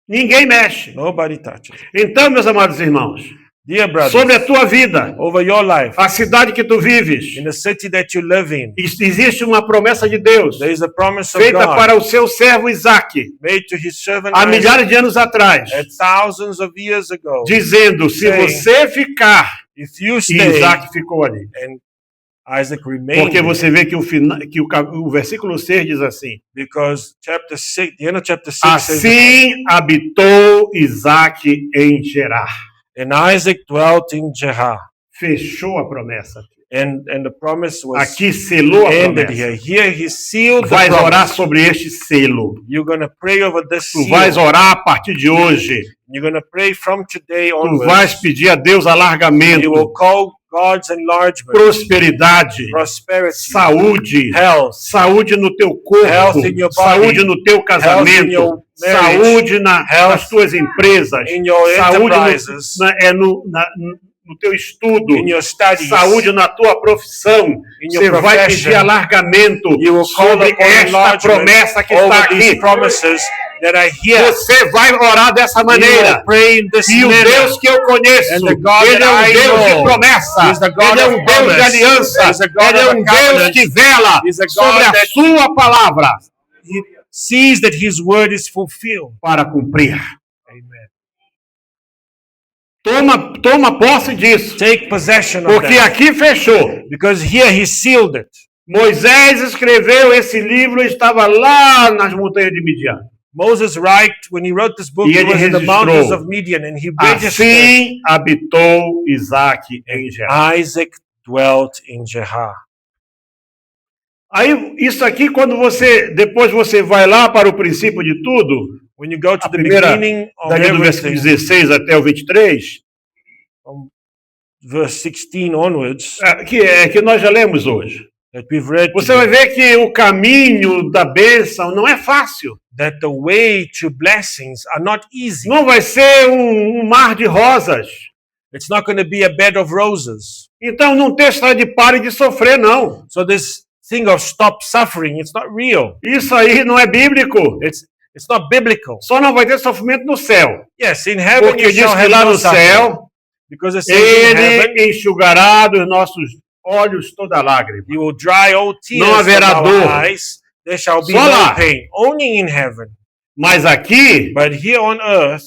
Ninguém mexe. Nobody touches it. Então, meus amados irmãos, Dear brothers, sobre a tua vida, over your life, a cidade que tu vives, in the city that you live in, existe uma promessa de Deus there is a promise of feita God para o seu servo Isaac, made to his servant há Isaac milhares de anos atrás, thousands of years ago, dizendo: se saying, você ficar, if you e stay, Isaac ficou ali. and Isaac remained, Porque você vê que o versículo 6 diz assim: because chapter 6, the end of chapter 6 says, assim habitou Isaac em Gerar. and Isaac dwelt in Gerar. Fechou a promessa. And the promise was Aqui selou a ended promessa. here. Here he sealed the Vais orar promise. sobre este selo. You're going to pray over this Tu seal. vais orar a partir de hoje. You're going to pray from today Tu onwards. vais pedir a Deus You will alargamento, call God's enlargement, prosperidade, prosperity, saúde, health, saúde no teu corpo, Health in your body, saúde no teu health in casamento, your marriage, saúde nas health tuas empresas, in your saúde enterprises, no teu estudo, in your studies, saúde na tua profissão. in your Você vai profession. pedir alargamento You will call sobre upon esta enlargement promessa que está over these aqui. promises that are here. Você vai orar dessa You maneira. will pray in this E o manner. Deus que eu conheço, And the God Ele é um that I Deus de know promessa, is the God Ele é of um Deus de promise, aliança, is the God Ele é of um a covenant, Deus que vela is a God sobre a that- sua palavra He sees that his word is fulfilled. para cumprir. Amen. Toma posse disso, Take possession of porque that. aqui fechou. Because here he sealed it. Moisés escreveu esse livro e estava lá nas montanhas de Midian. Moses when he wrote this book, E he ele was in the registrou. mountains of Midian, and he registered. Assim habitou Isaac em Gerar. Isaac dwelt in Gerar. Aí, isso aqui, depois você vai lá para o princípio de tudo, When you go to a the primeira, beginning of dali do versículo everything, 16 até o 23, from verse 16 onwards, que nós já lemos hoje. that we've read, Você vai ver que o caminho da bênção não é fácil. that the way to blessings are not easy. Não vai ser um mar de rosas. It's not going to be a bed of roses. Então não tem história de pare de sofrer, não. So this thing of stop suffering, it's not real. Isso aí não é bíblico. It's not biblical. Só não vai ter sofrimento no céu. Yes, in heaven Porque you diz shall que have lá no no suffering. céu, Because it says in heaven, Ele enxugará dos nossos olhos toda lágrima. He will dry all tears Não haverá from dor. our eyes. There shall be Só no lá. pain. Only in heaven. Mas aqui, But here on earth,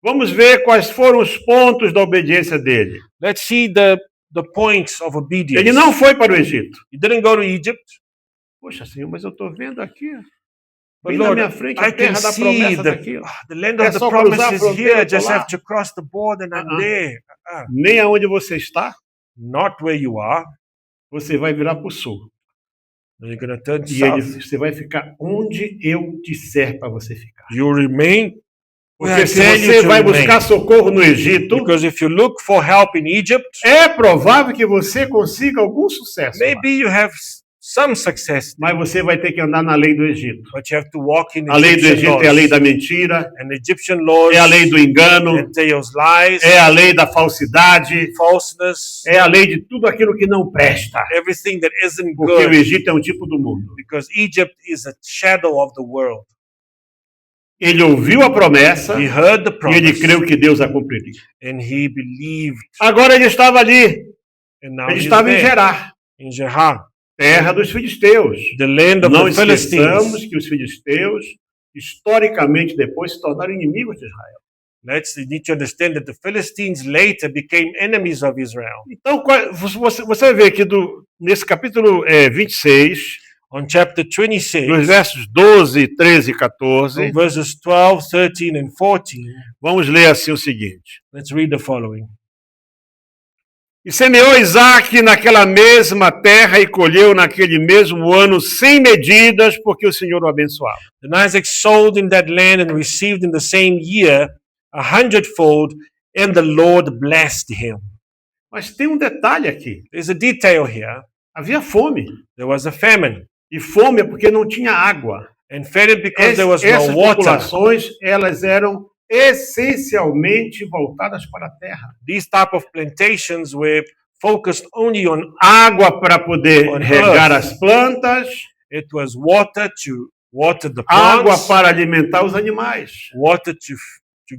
vamos ver quais foram os pontos da obediência dele. let's see the points of obedience. Ele não foi para o Egito. He didn't go to Egypt. Poxa, Senhor, mas eu estou vendo aqui. But Bem na Lord, minha frente, I a terra can da see promessa daqui. the land É of the só cruzar a promise is fronteira, here. tô Just lá. have to cross the border and I'm there. Nem aonde você está, Not where you are. você vai virar para o sul. Then you're going to turn E ele, south. você vai ficar onde eu disser para você ficar. You remain. where Porque I se tell you você to vai remain. buscar socorro no Egito, Because if you look for help in Egypt, é provável que você consiga algum sucesso. lá. maybe you have some success, Mas você vai ter que andar na lei do Egito. but you have to walk in A lei do Egyptian Egito é a lei laws. da mentira, And Egyptian laws é a lei do engano, entails lies, é a lei da falsidade, falseness, é a lei de tudo aquilo que não presta. everything that isn't Porque o good. Egito é um tipo do mundo. Because Egypt is a shadow of the world. Ele ouviu a promessa He heard the e ele promise creu que Deus a cumpriria. and he believed. Agora ele estava ali, And now ele he's estava em there, Gerar, in Gerar, terra dos filisteus. the land of Não the esqueçamos Philistines. que os filisteus, historicamente depois, se tornaram inimigos de Israel. You need to understand that the Philistines later became enemies of Israel. Então, você vê que nesse capítulo 26, On chapter nos 26, versos 12, 13 e 14, from verses 12, 13, and 14, vamos ler assim o seguinte. let's read the following. E semeou Isaac naquela mesma terra e colheu naquele mesmo ano sem medidas, porque o Senhor o abençoava. And Isaac sowed in that land and received in the same year 100-fold, and the Lord blessed him. Mas tem um detalhe aqui. There's a detail here. Havia fome. There was a famine. E fome é porque não tinha água. And famine because there was Essas no water. populações, elas eram essencialmente voltadas para a terra. These type of plantations were focused only on Água para poder On regar earth. as plantas, it was water to water the água plants, para alimentar os animais. water to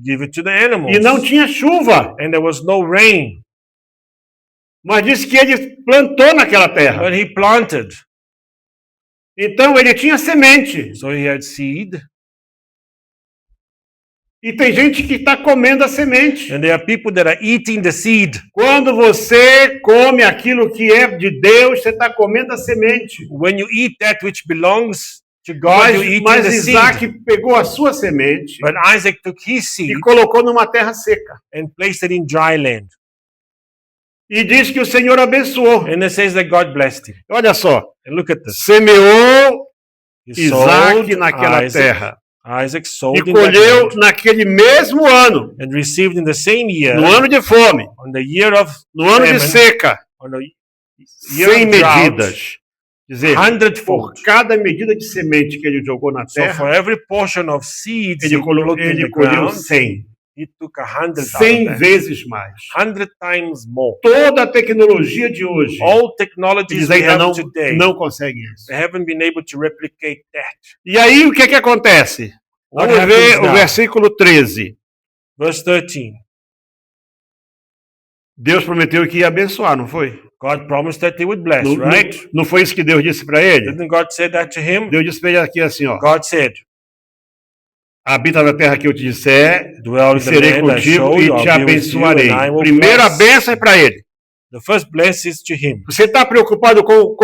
give it to the animals. E não tinha chuva, And there was no rain, mas disse que ele plantou naquela terra. but he planted. Então ele tinha semente. So he had seed. E tem gente que está comendo a semente. And there are people that are eating the seed. Quando você come aquilo que é de Deus, você está comendo a semente. When you eat that which belongs to God, you're eating Mas the Isaac seed. pegou a sua semente But Isaac took his seed e colocou numa terra seca. and placed it in dry land. E diz que o Senhor abençoou. And it says that God blessed him. Olha só, And look at this. semeou He Isaac sowed naquela Isaac. terra Isaac e sowed in that colheu land naquele mesmo ano, and received in the same year, no ano de fome, on the year of no ano de famine, seca, on the year sem of drought, medidas. Quer dizer, 100-fold. por cada medida de semente que ele jogou na So for terra, every portion of seeds ele he put in ele the colheu ground, 100. he took 100 out of 100 that. vezes mais. 100 times more. Toda a tecnologia de hoje, All technologies eles we ainda have today, não conseguem isso. they haven't been able to replicate that. E aí, o que que acontece? What Vamos ver happens o now? versículo 13. Verse 13. Deus prometeu que ia abençoar, não foi? God promised that he would bless, Não, right? não foi isso que Deus disse para ele? Didn't God say that to him? Deus disse para ele aqui assim, ó. God said, Habita na terra que eu te disser, dwell e in the serei land I contigo show e you, te I'll be with you, abençoarei. and I will Primeira bless. bênção é para ele. The first bless is to him. Você está preocupado com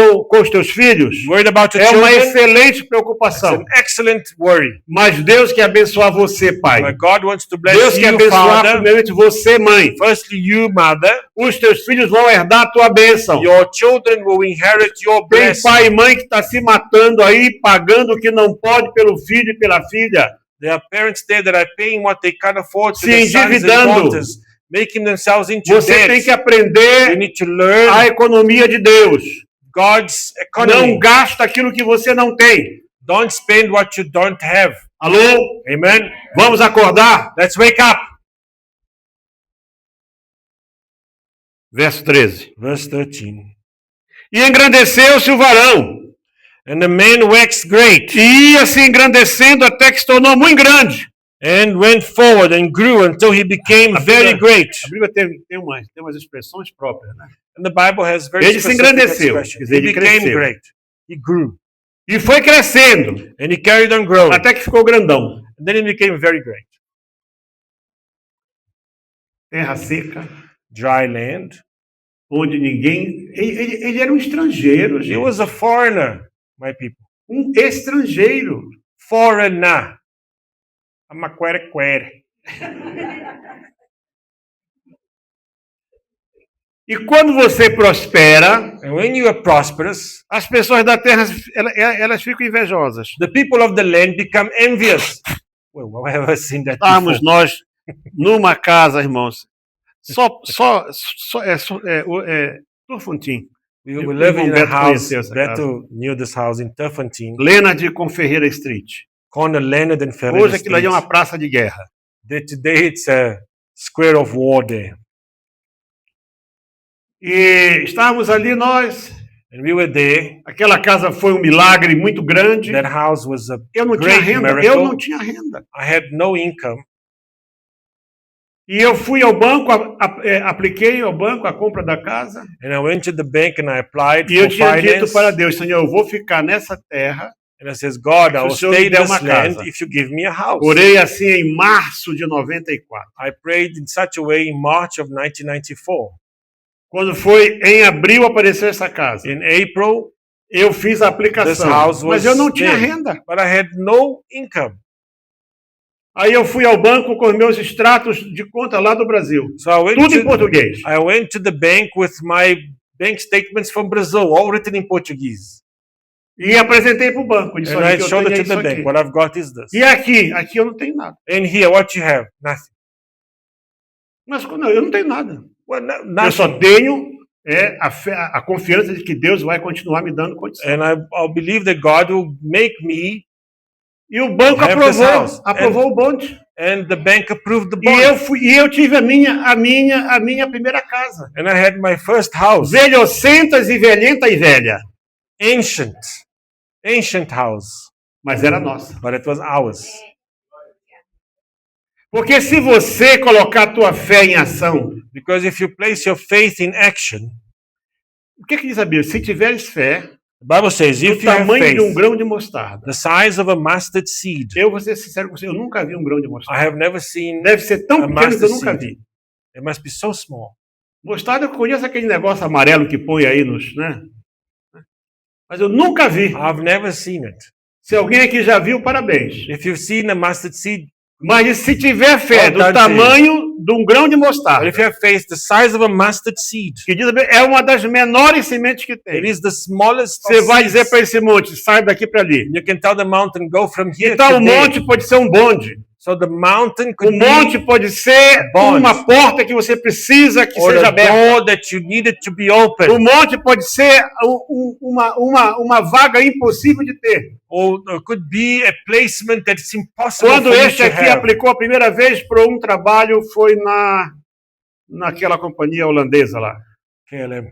os teus filhos? Worried about your É uma children? excelente It's preocupação. an excellent worry. Mas Deus quer abençoar você, pai. But God wants to Deus bless quer you, abençoar Father. primeiramente você, mãe. Firstly, you, mother. Os teus filhos vão herdar a tua bênção. Your children will inherit your Tem blessing. pai e mãe que está se matando aí, pagando o que não pode pelo filho e pela filha. There are parents there that are paying what they can't afford to Se their sons and endividando. daughters, making themselves into Você tem debt. que You aprender need to learn a economia de Deus. God's Não economy. gasta aquilo que você não tem. Don't spend what you don't have. Alô? Amen. Vamos acordar? Let's wake up. Verso 13. Verse 13. E engrandeceu-se o varão. And the man waxed great, E ia se engrandecendo até que se tornou muito grande. and went forward and grew until he became very great. A Bíblia tem umas expressões próprias, né? And the Bible has very Ele se specific engrandeceu, expressions. quer dizer, He ele became cresceu. great. He grew. E foi crescendo, And he carried on growing. até que ficou grandão. And then he became very great. Terra seca, Dry land. onde ninguém... Ele era um estrangeiro, He gente. was a foreigner, my people. Um estrangeiro. Foreigner. Amaquerequere. E quando você prospera, And when you are prosperous, as pessoas da terra, elas ficam invejosas. the people of the land become envious. Well, I haven't seen that Estávamos before. nós numa casa, irmãos. Turfontim. We were living in a Beto house. conheceu essa Beto knew this house in Turfantine. Leonard com Ferreira Street. Corner Leonard and Ferreira Hoje aquilo ali é uma Street. praça de guerra. Today it's a square of war there. E estávamos ali nós. And we were there. Aquela casa foi um milagre muito grande. That house was a Eu não tinha great renda. miracle. Eu não tinha renda. I had no income. E eu fui ao banco, apliquei ao banco a compra da casa. And I went to the bank and I applied E eu for tinha dito finance. para Deus, Senhor, eu vou ficar nessa terra. And I says, God, I Se o will Senhor stay me der in this uma land casa. if you give me a house. Orei assim em março de 94. I prayed in such a way in March of 1994. Quando foi em abril apareceu essa casa. In April, Eu fiz a this aplicação, house was mas eu não tinha there, renda. but I had no income. Aí eu fui ao banco com os meus extratos de conta lá do Brasil. So I Tudo em português. went to the bank with my bank statements from Brazil, all written in Portuguese. E apresentei para o banco. Disse, And olha, I que eu showed tenho it to isso the bank. aqui. What I've got is this. E aqui eu não tenho nada. And here, what you have? Nothing. Mas não, eu não tenho nada. Well, Eu só nothing. tenho a fé, a confiança de que Deus vai continuar me dando condições. And I'll believe that God will make me, E o banco Have this house. aprovou o bonde. and the bank approved the bond. E eu tive a minha primeira casa. And I had my first house, Velhocentas e velhenta e velha. ancient house, Mas era nossa. but it was ours. Porque se você colocar a tua fé em ação, Because if you place your faith in action, o que diz a Bíblia? Se tiveres fé, the Bible says, do if you have tamanho de um faith, grão de mostarda. the size of a mustard seed. Eu vou ser sincero com você, eu nunca vi um grão de I mostarda. have never seen. Deve ser tão A pequeno que eu mustard nunca seed. vi. It must be so small. Mostarda, eu conheço aquele negócio amarelo que põe aí nos, né? Mas eu nunca vi. I've never seen it. Se alguém aqui já viu, parabéns. If you've seen a mustard seed, Mas se tiver fé Oh, do God, tamanho de um grão de but mostarda, if you have faith the size of a mustard seed, que diz a Bíblia, é uma das menores sementes que tem. it is the smallest Você of vai seeds. dizer para esse monte, sai daqui para ali. You can tell the mountain, go from here Então to o there. monte pode ser um bonde. So the mountain O could monte be, pode ser bonde. uma porta que você precisa que or seja a aberta. door that you needed to be O open, monte pode ser uma vaga impossível de ter. or it could be a placement that's impossible Quando for you este to aqui have. aplicou a primeira vez para um trabalho, foi naquela companhia holandesa lá. KLM.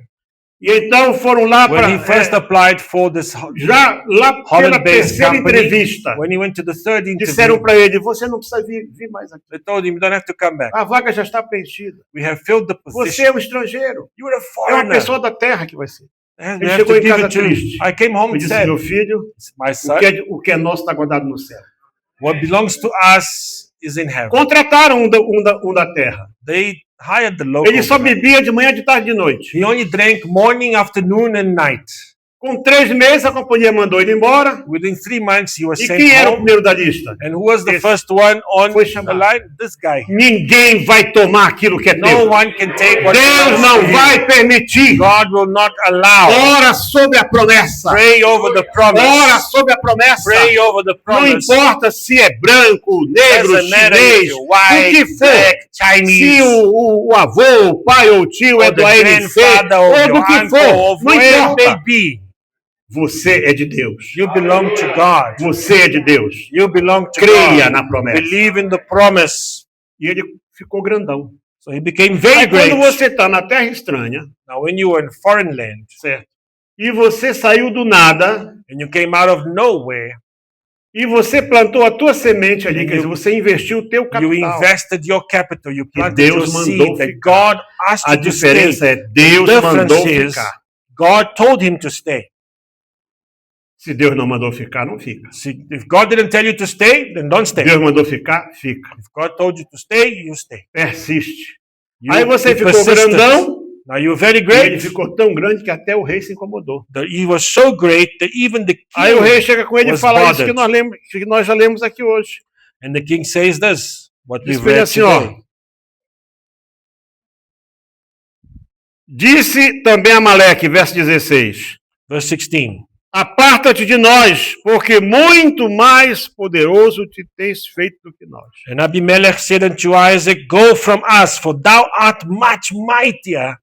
E então foram lá When he first para... applied for this Já lá pela Holland-based terceira company, entrevista, when he went to the third disseram interview, para ele, você não precisa vir mais aqui. they told him, you don't have to come back. A vaga já está preenchida. We have filled the Você position. é um estrangeiro. You're a É uma foreigner. pessoa da terra que vai ser. And Ele you have chegou to em give casa it to triste. I came home Eu and disse, said, meu filho, my son, o que é nosso está guardado no céu. what belongs to us is in heaven. Contrataram um da terra. They hired the local Ele só guy. bebia de manhã, de tarde e de noite. He only drank morning, afternoon, and night. Com 3 meses, a companhia mandou ele embora. Within 3 months, he was E sent quem era o home. primeiro da lista? And who was the Esse first one on foi the chamado. line? This guy. Ninguém vai tomar aquilo que é No teu. one can take what Deus belongs não to him. vai permitir. God will not allow. Ora sobre a promessa. Pray over the Ora promise. sobre a promessa. Pray over the Não promise. importa se é branco, negro, Doesn't matter if chinês, you're o white, que for. black, Se Chinese, o avô, o pai ou o tio é or do the ANC, grandfather ou of do your que uncle, for, of não where importa. they be. Você é de Deus. You belong to God. Você é de Deus. You belong to Creia God. na promessa. Believe in the promise. E ele ficou grandão. So he became very Aí great. quando você está na terra estranha, Now, when you were in foreign land certo? E você saiu do nada, and you came out of nowhere, e você plantou a tua semente ali, And quer dizer, você investiu o teu you capital. invested your capital, you planted Deus your mandou seed, that ficar. God asked A you to stay. diferença é Deus The mandou difference is, ficar. God told him to stay. Se Deus não mandou ficar, não fica. See, if God didn't tell you to stay, then don't stay. Deus mandou ficar, fica. If God told you to stay, you stay. Persiste. You Aí você be ficou persistent. grandão, Now you're very e ele great. ficou tão grande que até o rei se incomodou. He was so great that even the Aí o rei king, chega com ele e was fala isso bothered. que nós já lemos aqui hoje. and the king says this, what Diz we've pra ele read assim, ó. today. Disse também Amaleque, verso 16. Verse 16. Aparta-te de nós, porque muito mais poderoso te tens feito do que nós. And Abimelech said unto Isaac, Go from us, for thou art much mightier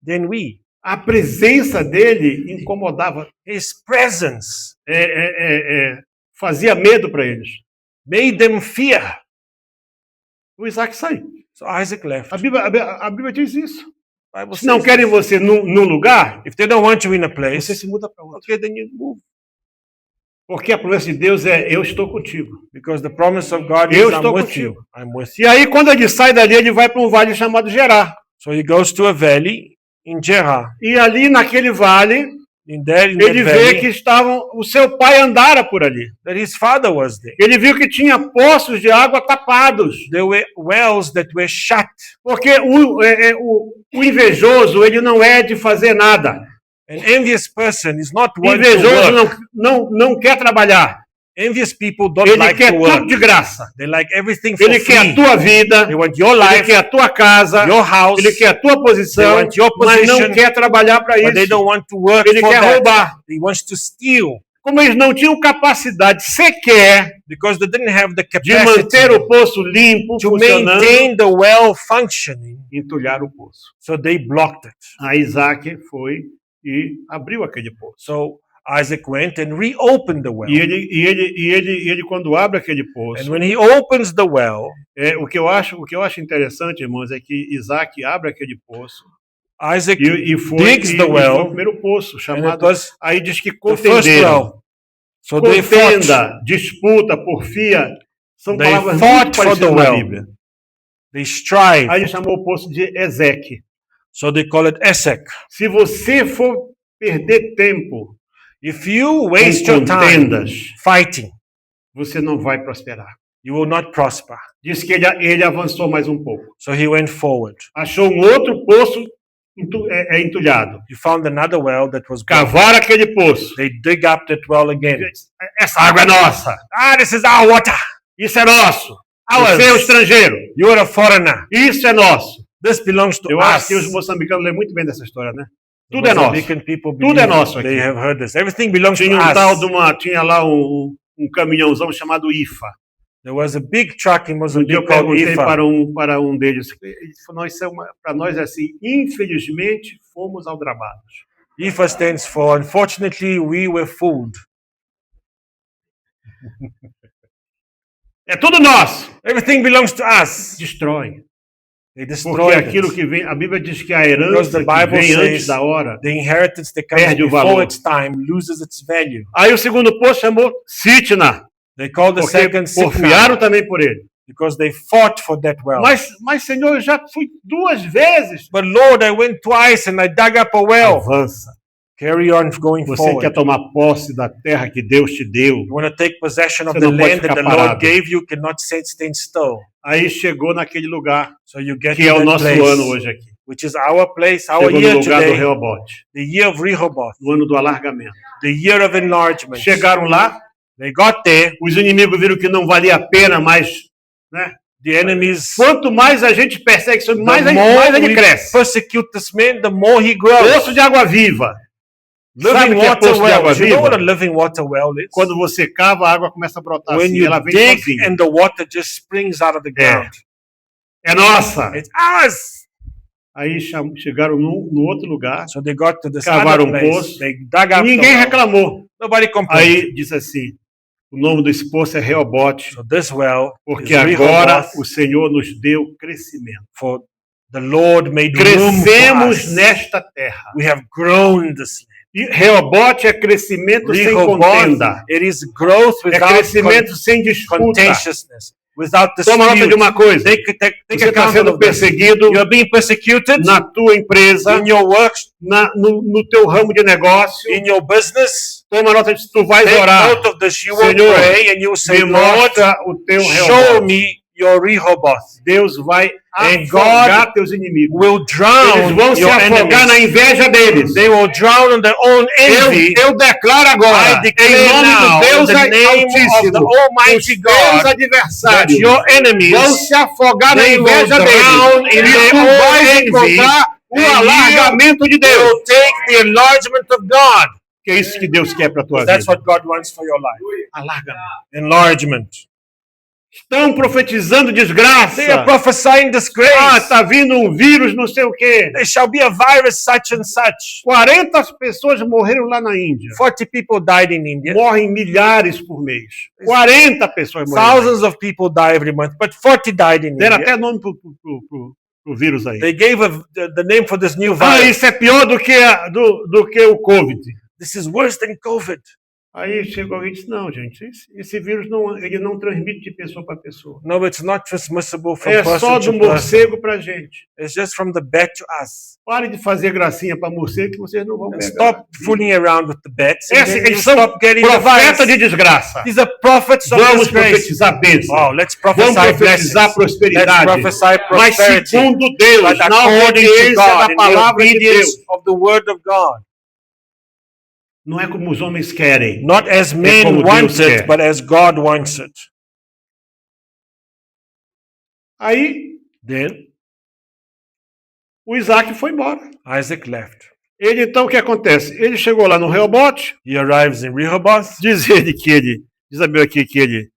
than we. A presença dele incomodava, His presence fazia medo para eles. made them fear. O Isaac saiu. So Isaac left. A Bíblia diz isso. Bible Se não says querem this. você num lugar, If they don't want you in a você place, se muda para outro. okay, then you move. Porque a promessa de Deus é, eu estou contigo. Because the promise of God Eu is, I'm estou with contigo. you. I'm with you. E aí, quando ele sai dali, ele vai para um vale chamado Gerar. So he goes to a valley in Gerar. E ali, naquele vale, In that ele vê valley, que o seu pai andara por ali. that his father was there. Ele viu que tinha poços de água tapados. There were wells that were shut. Porque o invejoso, ele não é de fazer nada. An envious person is not O one to invejoso work. não quer trabalhar. Envious people don't Ele like quer to tudo work. de graça. They like everything for Ele quer a free. tua vida, They want your ele life, quer a tua casa, your house, ele quer a tua posição, They want your mas não position, quer trabalhar para but they isso. don't want to work Ele for quer that. roubar. He wants to steal Como eles não tinham capacidade sequer because they didn't have the de manter capacity o poço limpo, to funcionando, maintain the well functioning, entulharam o poço. so they blocked it. Aí Isaac foi e abriu aquele poço. So Isaac went and reopened the well. E ele quando abre aquele And poço, when he opens the well, o que eu acho interessante, irmãos, é que Isaac abre aquele poço Isaac e foi digs the o well, primeiro poço, and it chamado, was aí diz que the first contenderam. well. So they fought. Contenda, disputa, porfia, são They palavras fought muito for the parecidas na well. Bíblia. They strive. Aí ele chamou o poço de Ezeque. So they call it Esek. Se você for perder tempo If you waste com your time contendas, fighting, você não vai prosperar. you will not prosper. Diz que ele avançou mais um pouco. So he went forward. Achou um outro poço entulhado. He found another well that was blocked. Cavaram aquele poço. They dig up that well again. Essa água é nossa. Ah, this is our water. Isso é nosso. Ours. Você é o estrangeiro. You are a foreigner. Isso é nosso. This belongs to Eu us. acho que os moçambicanos lêem muito bem dessa história, né? The Tudo é nosso. Mozambican people Tudo é believe nosso aqui. They have heard this. Everything belongs Tinha to um tal us. tinha lá um caminhãozão chamado IFA. There was a big truck in Um dia Mozambique eu called perguntei IFA. para um deles, ele falou, para nós é assim, infelizmente fomos aldrabados. IFA stands for, unfortunately, we were fooled. É tudo nosso. Everything belongs to us. Destrói. They Porque destroyed aquilo it. que vem, a Bíblia diz que a Because herança the que Bible vem says antes da hora. The inheritance that comes Perde o before valor. its time loses its value. Aí o segundo poço chamou Sitna, They called the porque second porfiaram Sitna também por ele. because they fought for that well. Mas Senhor, eu já fui 2 vezes. But Lord, I went twice and I dug up a well. Avança. Carry on going Você forward. quer tomar posse da terra que Deus te deu. You want to take possession of Você the não pode land that ficar the Lord parado. gave you, cannot stand still. Aí chegou naquele lugar So you get que to é o that nosso place, ano hoje aqui. which is our place, our Chegou no year lugar do today, Rehobote, the year of Rehoboth, no ano do alargamento. the year of enlargement. Chegaram lá, They got there, os inimigos viram que não valia a pena mais, né? the enemies, Quanto mais a gente persegue, mais the ele more we cresce. persecute this man, the more he grows. Poço de água viva. Sabe Living o que é water poço de água well. You know what a viva? living water well is? Quando você cava, a água começa a brotar When assim, you ela vem dig sozinha. and the water just springs out of the ground. É nossa. It's ours. Aí chegaram no outro lugar, So they got to this Cavaram other um place. poço. They dug e up the ninguém well. reclamou. Nobody complained. Aí disse assim, o nome desse poço é Rehobote, So this well porque is agora Rehoboth, o Senhor nos deu crescimento. for the Lord made room for Crescemos us. nesta terra. We have grown this land. E Rehobote é crescimento sem Rehoboth, contenda. it is growth É without crescimento sem disputa. contentiousnous, without Toma nota de dispute. uma coisa. Take Você está account sendo of this. perseguido You are being persecuted na tua empresa, in your works, no teu ramo de negócio. in your business. Toma nota disso, tu vais Take orar. note of this. You will Senhor, pray and you will say, Me Lord, mostra o teu show Rehobote. me your Rehoboth. Deus vai And afogar teus inimigos. Will Eles drown vão se your afogar na enemies. inveja deles. They will drown on their own envy. Eu declaro agora, I declare em nome now, do Deus in the name of the Altíssimo, os Almighty teus God, that adversários your vão enemies, se afogar na they will inveja drown deles. in E their tu own vais envy, encontrar o and alargamento de Deus. will take the enlargement of God. Que é isso que Deus quer para a tua That's vida. what God wants for your life. Alargamento. Enlargement. Estão profetizando desgraça. They are prophesying disgrace. Tá vindo um vírus, não sei o quê. There shall be a virus such and such. 40 pessoas morreram lá na Índia. 40 people died in India. Morrem milhares por mês. 40 pessoas morreram. Thousands of people die every month, but 40 died in Deram India. até nome pro vírus aí. They gave the name for this new Ah, virus. isso é pior do que o Covid. This is worse than COVID. Aí chegou alguém e disse, não, gente, esse vírus ele não transmite de pessoa para pessoa. No, it's not transmissible from É só person do to person. morcego para gente. It's just from the bat to us. Pare de fazer gracinha para morcego que vocês não vão And pegar. stop fooling around with the bats. And then you Eles são stop getting the profetas virus. de desgraça. These are prophets of Vamos disgrace. profetizar bênção. Wow, let's Vamos prophesy blessings. profetizar Let's prosperidade. prophesy Mas prosperity. segundo Deus, But na according to obediência God, da in the palavra de Deus. obedience of the word of God. não é como os homens querem. Not as men como want Deus it, quer. but as God wants it. Aí Then o Isaac foi embora. Isaac left. Ele então, o que acontece? Ele chegou lá no Reobote, He arrives in Rehoboth. diz a Bíblia aqui que ele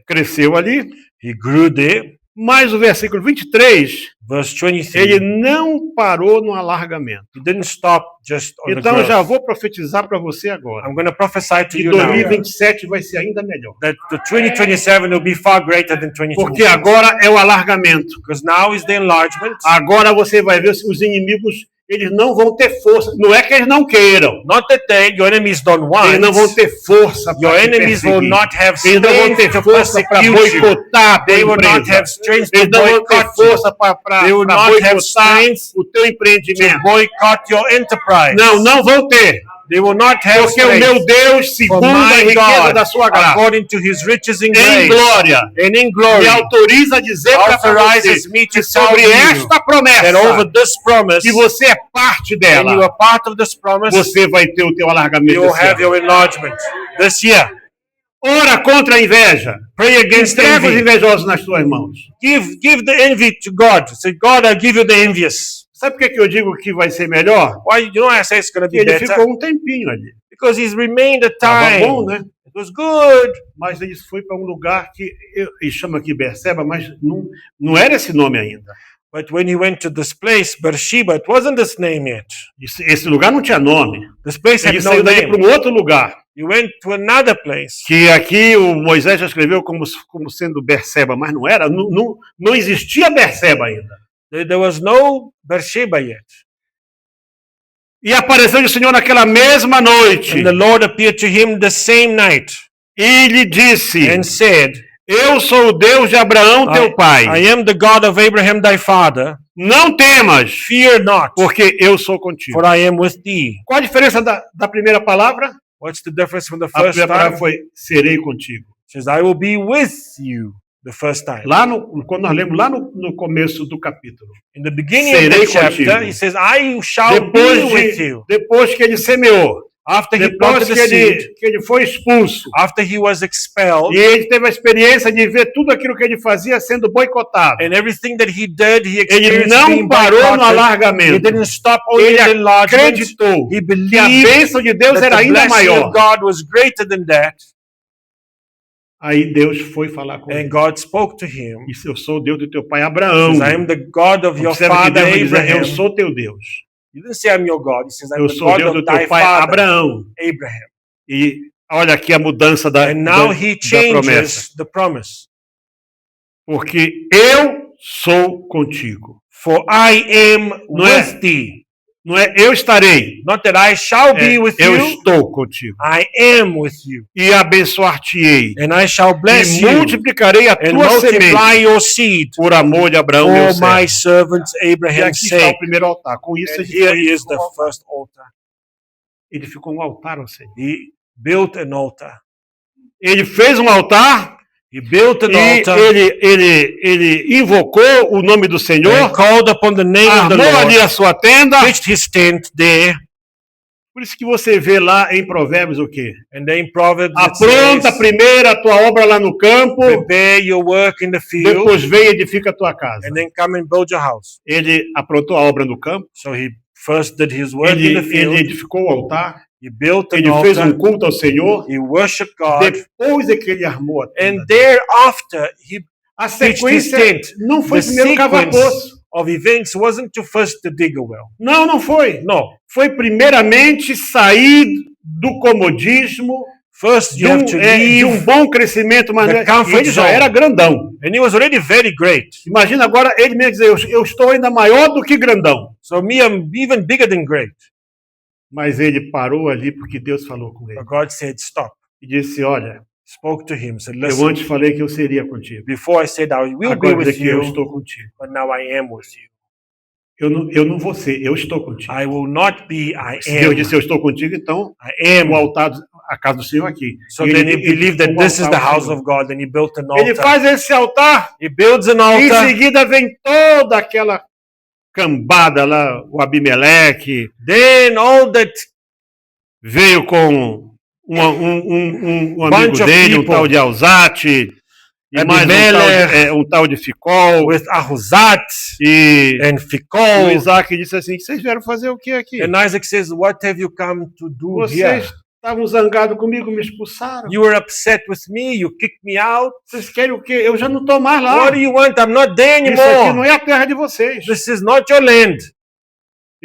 cresceu ali, He grew there. mas o versículo 23, Verse 23. ele não parou no alargamento. He didn't stop just on Então the eu já growth. vou profetizar para você agora. I'm going to prophesy to Que you now 2027 vai ser ainda melhor. that the 2027 will be far greater than Porque 2026. agora é o alargamento. Because now is the enlargement. Agora você vai ver se os inimigos, eles não vão ter força. Não é que eles não queiram. Not that your enemies don't want. Eles não vão ter força Your para te enemies will perseguir. not have Eles não vão ter strength to força para persecute you. boicotar a tua They will not empresa. have strength to Eles não vão ter boycott you. força para They will not have boicotar strength o teu To empreendimento. boycott your enterprise. Não vão ter. They will not have Porque o strength. meu Deus, For segundo a my riqueza God, da sua graça, according to His riches in em grace glória, and in me glory, autoriza a dizer para você authorizes me to que tell sobre you esta that promessa, over this promise, que você é parte when you dela, are part of this promise, você vai ter o teu alargamento you will esse have ano. your enlargement this year. Ora contra a inveja. Pray against Entrega os envy. invejosos nas tuas mãos. Give the envy to God. Say, God, I give you the envious. Sabe por que eu digo que vai ser melhor? Why? You know why I say it's going to be Ele better? ficou um tempinho ali. Because He's remained a Estava time. bom, né? It was good. Mas ele foi para um lugar que ele chama aqui Berseba, mas não era esse nome ainda. But when he went to this place, Beersheba, it wasn't this name yet. Esse lugar não tinha nome. This place Ele had no saiu dali para name. um outro lugar, He went to another place. que aqui o Moisés já escreveu como sendo Berseba, mas não era, não existia Berseba ainda. There was no Beersheba yet. E apareceu o Senhor naquela mesma noite. And the Lord appeared to him the same night E lhe disse: and said, Eu sou o Deus de Abraão, teu pai. I am the God of Abraham thy father. Não temas, Fear not, porque eu sou contigo. for I am with thee. Qual a diferença da primeira palavra? What's the difference from the A first primeira palavra time? foi serei contigo. It says, I will be with you the first time. Lá quando nós lemos lá no começo do capítulo. In the beginning of Serei the chapter, contigo. he says, I shall be with you. Depois que ele semeou, After he depois planted que the seed, ele foi expulso, after he was expelled, e ele teve a experiência de ver tudo aquilo que ele fazia sendo boicotado. and everything that he did, he Ele experienced não being parou no boycotted. He alargamento. didn't stop only Ele in enlargement. acreditou He que a believed bênção de Deus that era the ainda blessing maior. of God was greater than that. Aí Deus foi falar com And ele. God spoke to him. Disse, eu sou o Deus do teu pai Abraão. He says, I am the God of your Observa que father Deus vai dizer, Abraham. eu sou teu Deus. He didn't say I'm your God. He says, I'm Eu the sou o God Deus of do thy teu pai father Abraão. Abraham. E olha aqui a mudança da And now he promessa. changes the promise. Porque eu sou contigo. For I am Não é? with thee. Não é eu estarei. Not that I shall be with Eu you. estou contigo. I am with you. E abençoar-te-ei. And I shall bless E you. multiplicarei a And tua multiply semente your seed. por amor de Abraão, meu For my servo. servant E Abraham's aqui está sake. o primeiro altar. Com isso, And here is the ficou first altar. ele ficou um altar ao Senhor. He built an altar. Ele fez um altar He built an e altar ele invocou o nome do and Senhor, called upon the name of the armou ali Lord, a sua tenda. pitched his tent there. Por isso que você vê lá em Provérbios o quê? And then Proverbs it Apronta says, primeiro a tua obra lá no campo, prepare your work in the field, depois vem e edifica a tua casa. and then come and build your house. Ele aprontou a obra no campo, So he first did his work in the ele field. edificou o altar, He built an ele fez um altar. culto ao Senhor, He worshiped God. depois é que ele armou a tenda. And thereafter, he A pitched his sequência tent. não foi The primeiro cavar sequence poço. of events wasn't to first to dig a well. Não foi. No. Foi primeiramente sair do comodismo, First, you have to de um leave. bom crescimento, mas the comfort ele já zone. era grandão. And he was already very great. Imagina agora ele mesmo dizer, eu estou ainda maior do que grandão. So me, I'm even bigger than great. Mas ele parou ali porque Deus falou com ele. But God said, stop. E disse, olha, Spoke to him. Said, eu listen, antes falei que eu seria contigo. before I said I will be Agora with dizer que eu you, estou contigo. but now I am with you. Eu não vou ser, eu estou contigo. I will not be, I Se Deus am. disse, eu estou contigo, então I am. o altar, a casa do Senhor aqui. So E then he ele believed that edificou o this is altar the ao house Senhor. of God. Then he built an Ele altar. faz esse altar, He builds an e em altar. seguida vem toda aquela cambada lá, o Abimeleque, Then all that veio com um amigo Bunch of dele, um people. tal de Alzate, e mais Abimelech, um tal de Ficol, with Ahuzat e and o Ficol. Isaac disse assim, vocês vieram fazer o que aqui? And Isaac says, what have you come to do Vocês here? estavam zangados comigo, me expulsaram. You were upset with me, you kicked me out. Vocês querem o quê? Eu já não estou mais lá. What do you want? I'm not there Isso aqui não anymore. é a terra de vocês. This is not your land.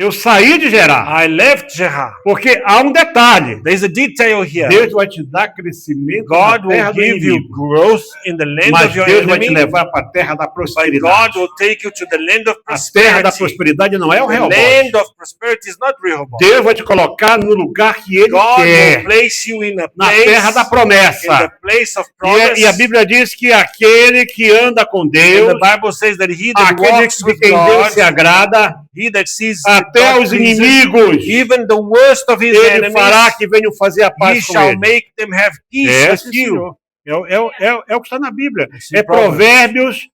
Eu saí de Gerar, I left Gerar. porque há um detalhe. There's a detail here. Deus vai te dar crescimento God na terra will do give you inimigo, growth in the land mas of your Deus vai te enemy. levar para a terra da But prosperidade. God will take you to the land of A terra da prosperity. prosperidade não é o The Rehoboth. land of prosperity is not Rehoboth. Deus vai te colocar no lugar que Ele God will quer, place you in a na place, terra da in the promessa. place of E promise. a Bíblia diz que aquele que anda com And Deus, the Bible says that he that aquele walks de with quem Deus God, se agrada, he that sees até God os pleases, inimigos, even the worst of his Ele fará enemies, que venham fazer a he paz com shall Ele. make them have peace É, with sim, you. senhor. É o que está na Bíblia. Sim, É Provérbios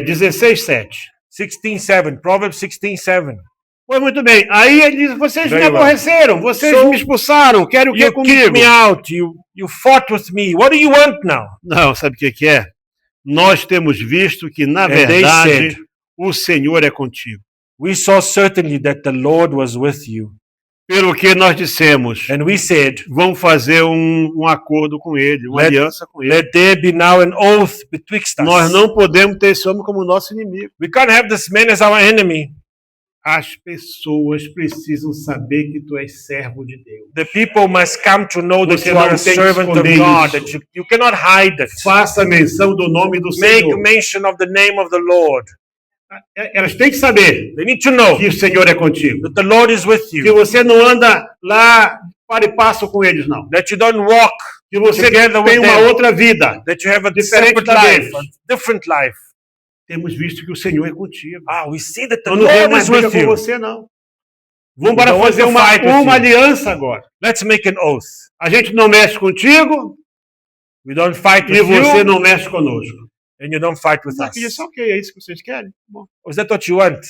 16:7. 16:7, Proverbs 16:7. Pois muito bem. Aí ele diz, vocês me Very well. aborreceram, vocês So, me expulsaram, querem o que You kicked comigo? me out. You fought with me. What do you want now? Não, sabe o que é? Nós temos visto que, na And they verdade, said, o Senhor é contigo. we saw certainly that the Lord was with you. Pelo que nós dissemos, And we said, vamos fazer um acordo com ele, uma aliança com ele. let there be now an oath betwixt us. Nós não podemos ter esse homem como nosso inimigo. We can't have this man as our enemy. As pessoas precisam saber que tu és servo de Deus. The people must come to know that Você you are não a tem que servant of esconder God, isso. that you cannot hide it. Faça menção do nome do Make Senhor. mention of the name of the Lord. Elas têm que saber They need to know que o Senhor é contigo. that the Lord is with Que you. você não anda lá para e passo com eles, não. That you don't walk, Que você Together with tem uma them. outra vida. that you have a Diferente separate da life, deles. a different life. Temos visto que o Senhor é contigo. We see that the Eu não venho Lord mais is briga with com you. você, não. Vamos We para don't want fazer to fight with uma you. aliança agora. Let's make an oath. A gente não mexe contigo We don't fight e with você you, não mexe conosco. and you don't fight with Aqui us. disse, ok, é isso que vocês querem? Bom. Is that what you want?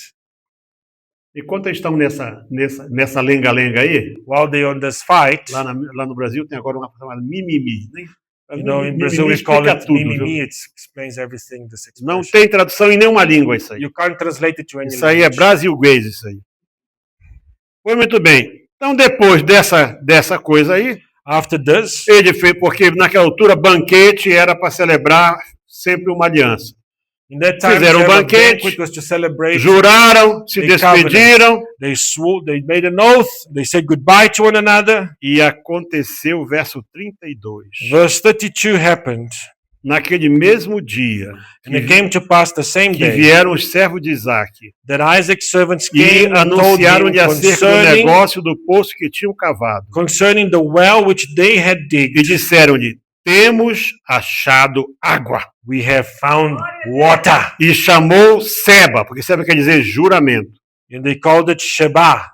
Enquanto eles estão nessa lenga-lenga aí, While they're on this fight, lá no Brasil tem agora uma coisa chamada mimimi. Né? you know, in Mimimi Brazil we call explica it tudo, mimimi. viu? It explains everything. This Não expression. tem tradução em nenhuma língua isso aí. You can't translate it to any Isso aí é language. brasilguês, isso aí. Foi muito bem. Então, depois dessa coisa aí, After this, ele fez, porque naquela altura banquete era para celebrar sempre uma aliança. in that time, Fizeram to have a banquete, banquet was to celebrate. Juraram, se The despediram, They swore, they made an oath, they said goodbye to one another. e aconteceu o verso 32. Verse 32 happened, Naquele mesmo dia and it came to pass the same que day vieram os servos de Isaac that Isaac's servants e came and told him anunciaram-lhe acerca do concerning, negócio do poço que tinham cavado. concerning the well which they had E digged. disseram-lhe, temos achado água. We have found water. E chamou Seba, porque Seba quer dizer juramento. And they called it Sheba.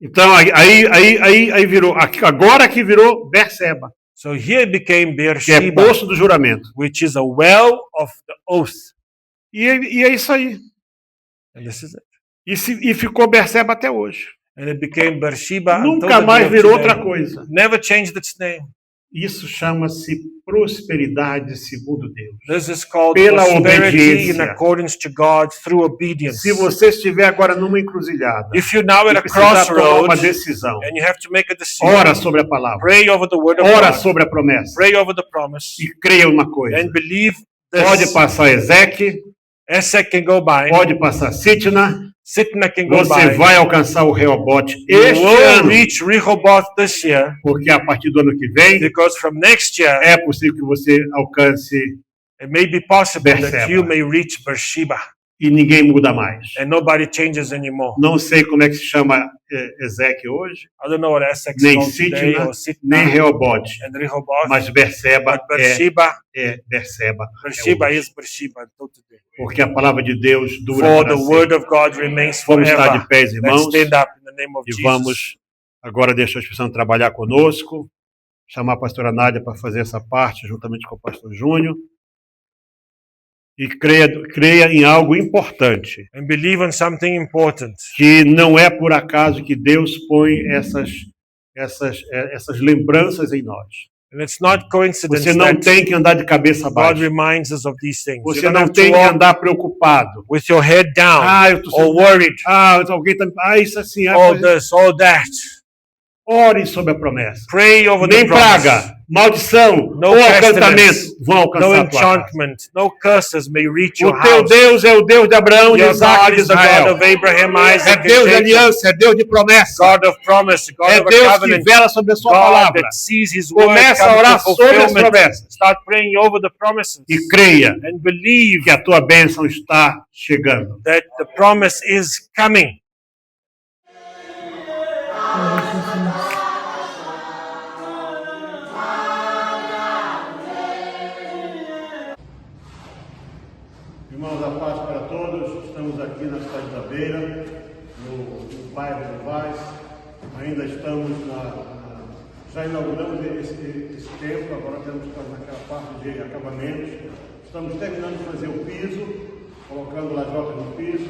Então, aí virou, agora que virou Berseba, So here it became que é Beersheba, poço do juramento. which is a well of the oath. E é isso aí. And this is it. E ficou Berseba até hoje. And it became Beersheba until Nunca the day mais of virou today. outra coisa. Never changed its name. Isso chama-se prosperidade segundo Deus. This is called Pela prosperity in obediência. accordance to God through obedience. Se você estiver agora numa encruzilhada, If you're now at e a precisar tomar uma crossroads decisão, and you have to make a decision, ora sobre a palavra, pray over the word of ora God, sobre a promessa pray over the promise, e creia uma coisa. and believe Pode this. passar Ezequiel, Esek can go by, pode passar Sitna, Sitna can go você by. vai alcançar o Rehobote You este will ano, reach Rehoboth this year, porque a partir do ano que vem because from next year é possível que você alcance it may be possible that Beersheba. you may reach Beersheba, e ninguém muda mais. and nobody changes anymore. Não sei como é que se chama Ezequiel hoje, I don't know what Essek's nem called today, Sitna, or Sitna nem Rehobote, and Rehoboth, mas Berseba but Beersheba, Berseba, Beersheba hoje. is Beersheba until today. Porque a palavra de Deus dura For para the sempre. word of God remains Vamos estar forever. de pés, Let's irmãos, stand up in the name of e Jesus. vamos agora deixar a expressão trabalhar conosco, chamar a pastora Nádia para fazer essa parte, juntamente com o pastor Júnior. E creia em algo importante, and believe in something important. que não é por acaso que Deus põe essas lembranças em nós. And it's not coincidence Você não that tem que andar de cabeça God baixa. reminds us of these things. You Você don't não have to tem que walk andar preocupado. with your head down Eu tô or worried. alguém tá, isso assim, All this, all that. ore sobre a promessa. Pray over the Nem promise. praga, maldição No ou pestilence, encantamento vão No alcançar a tua casa. enchantment, no curses may reach your O teu house. Deus é o Deus de Abraão, de Your Isaac God e de is the God Israel. of Abraham, É Isaac, Deus and de Jacob. aliança, é Deus de promessa. God of promise, God É of a Deus que covenant. vela sobre a sua God palavra. that sees His word Começa a come orar to sobre as fulfillment. promessas. Start praying over the promises E creia and believe que a tua bênção está chegando. that the promise is coming. Irmãos, a paz para todos. Estamos aqui na cidade da Beira, no bairro do Vaz. Ainda estamos já inauguramos esse templo, agora temos que estar naquela parte de acabamentos. Estamos terminando de fazer o piso, colocando lajota no piso.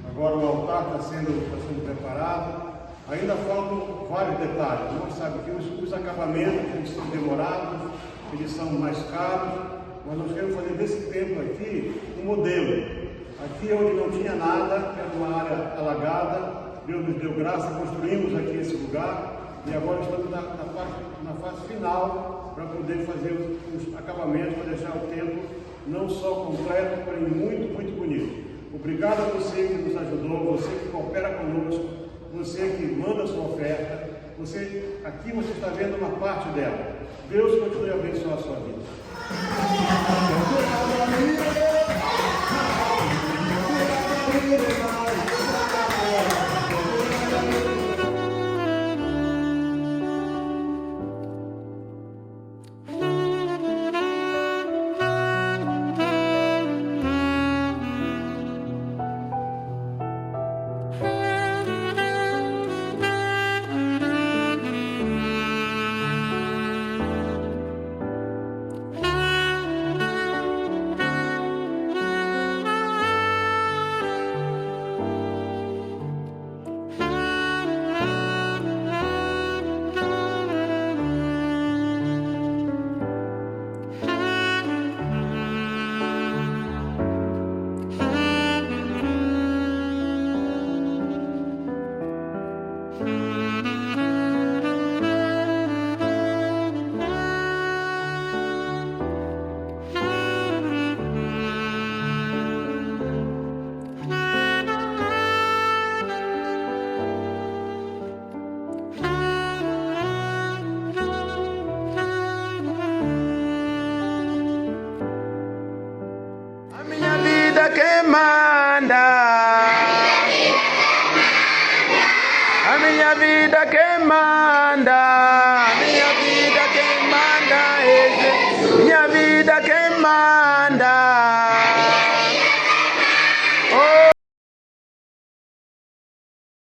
Agora o altar está sendo preparado. Ainda faltam vários detalhes. Nós sabemos que os acabamentos eles são demorados, eles são mais caros. Mas nós queremos fazer desse templo aqui um modelo. Aqui onde não tinha nada, era uma área alagada, Deus nos deu graça, construímos aqui esse lugar e agora estamos na fase final para poder fazer os acabamentos, para deixar o templo não só completo, porém muito, muito bonito. Obrigado a você que nos ajudou, você que coopera conosco, você que manda a sua oferta. Aqui você está vendo uma parte dela. Deus continue a abençoar a sua vida. Que manda, a minha vida que manda, a minha vida que manda, minha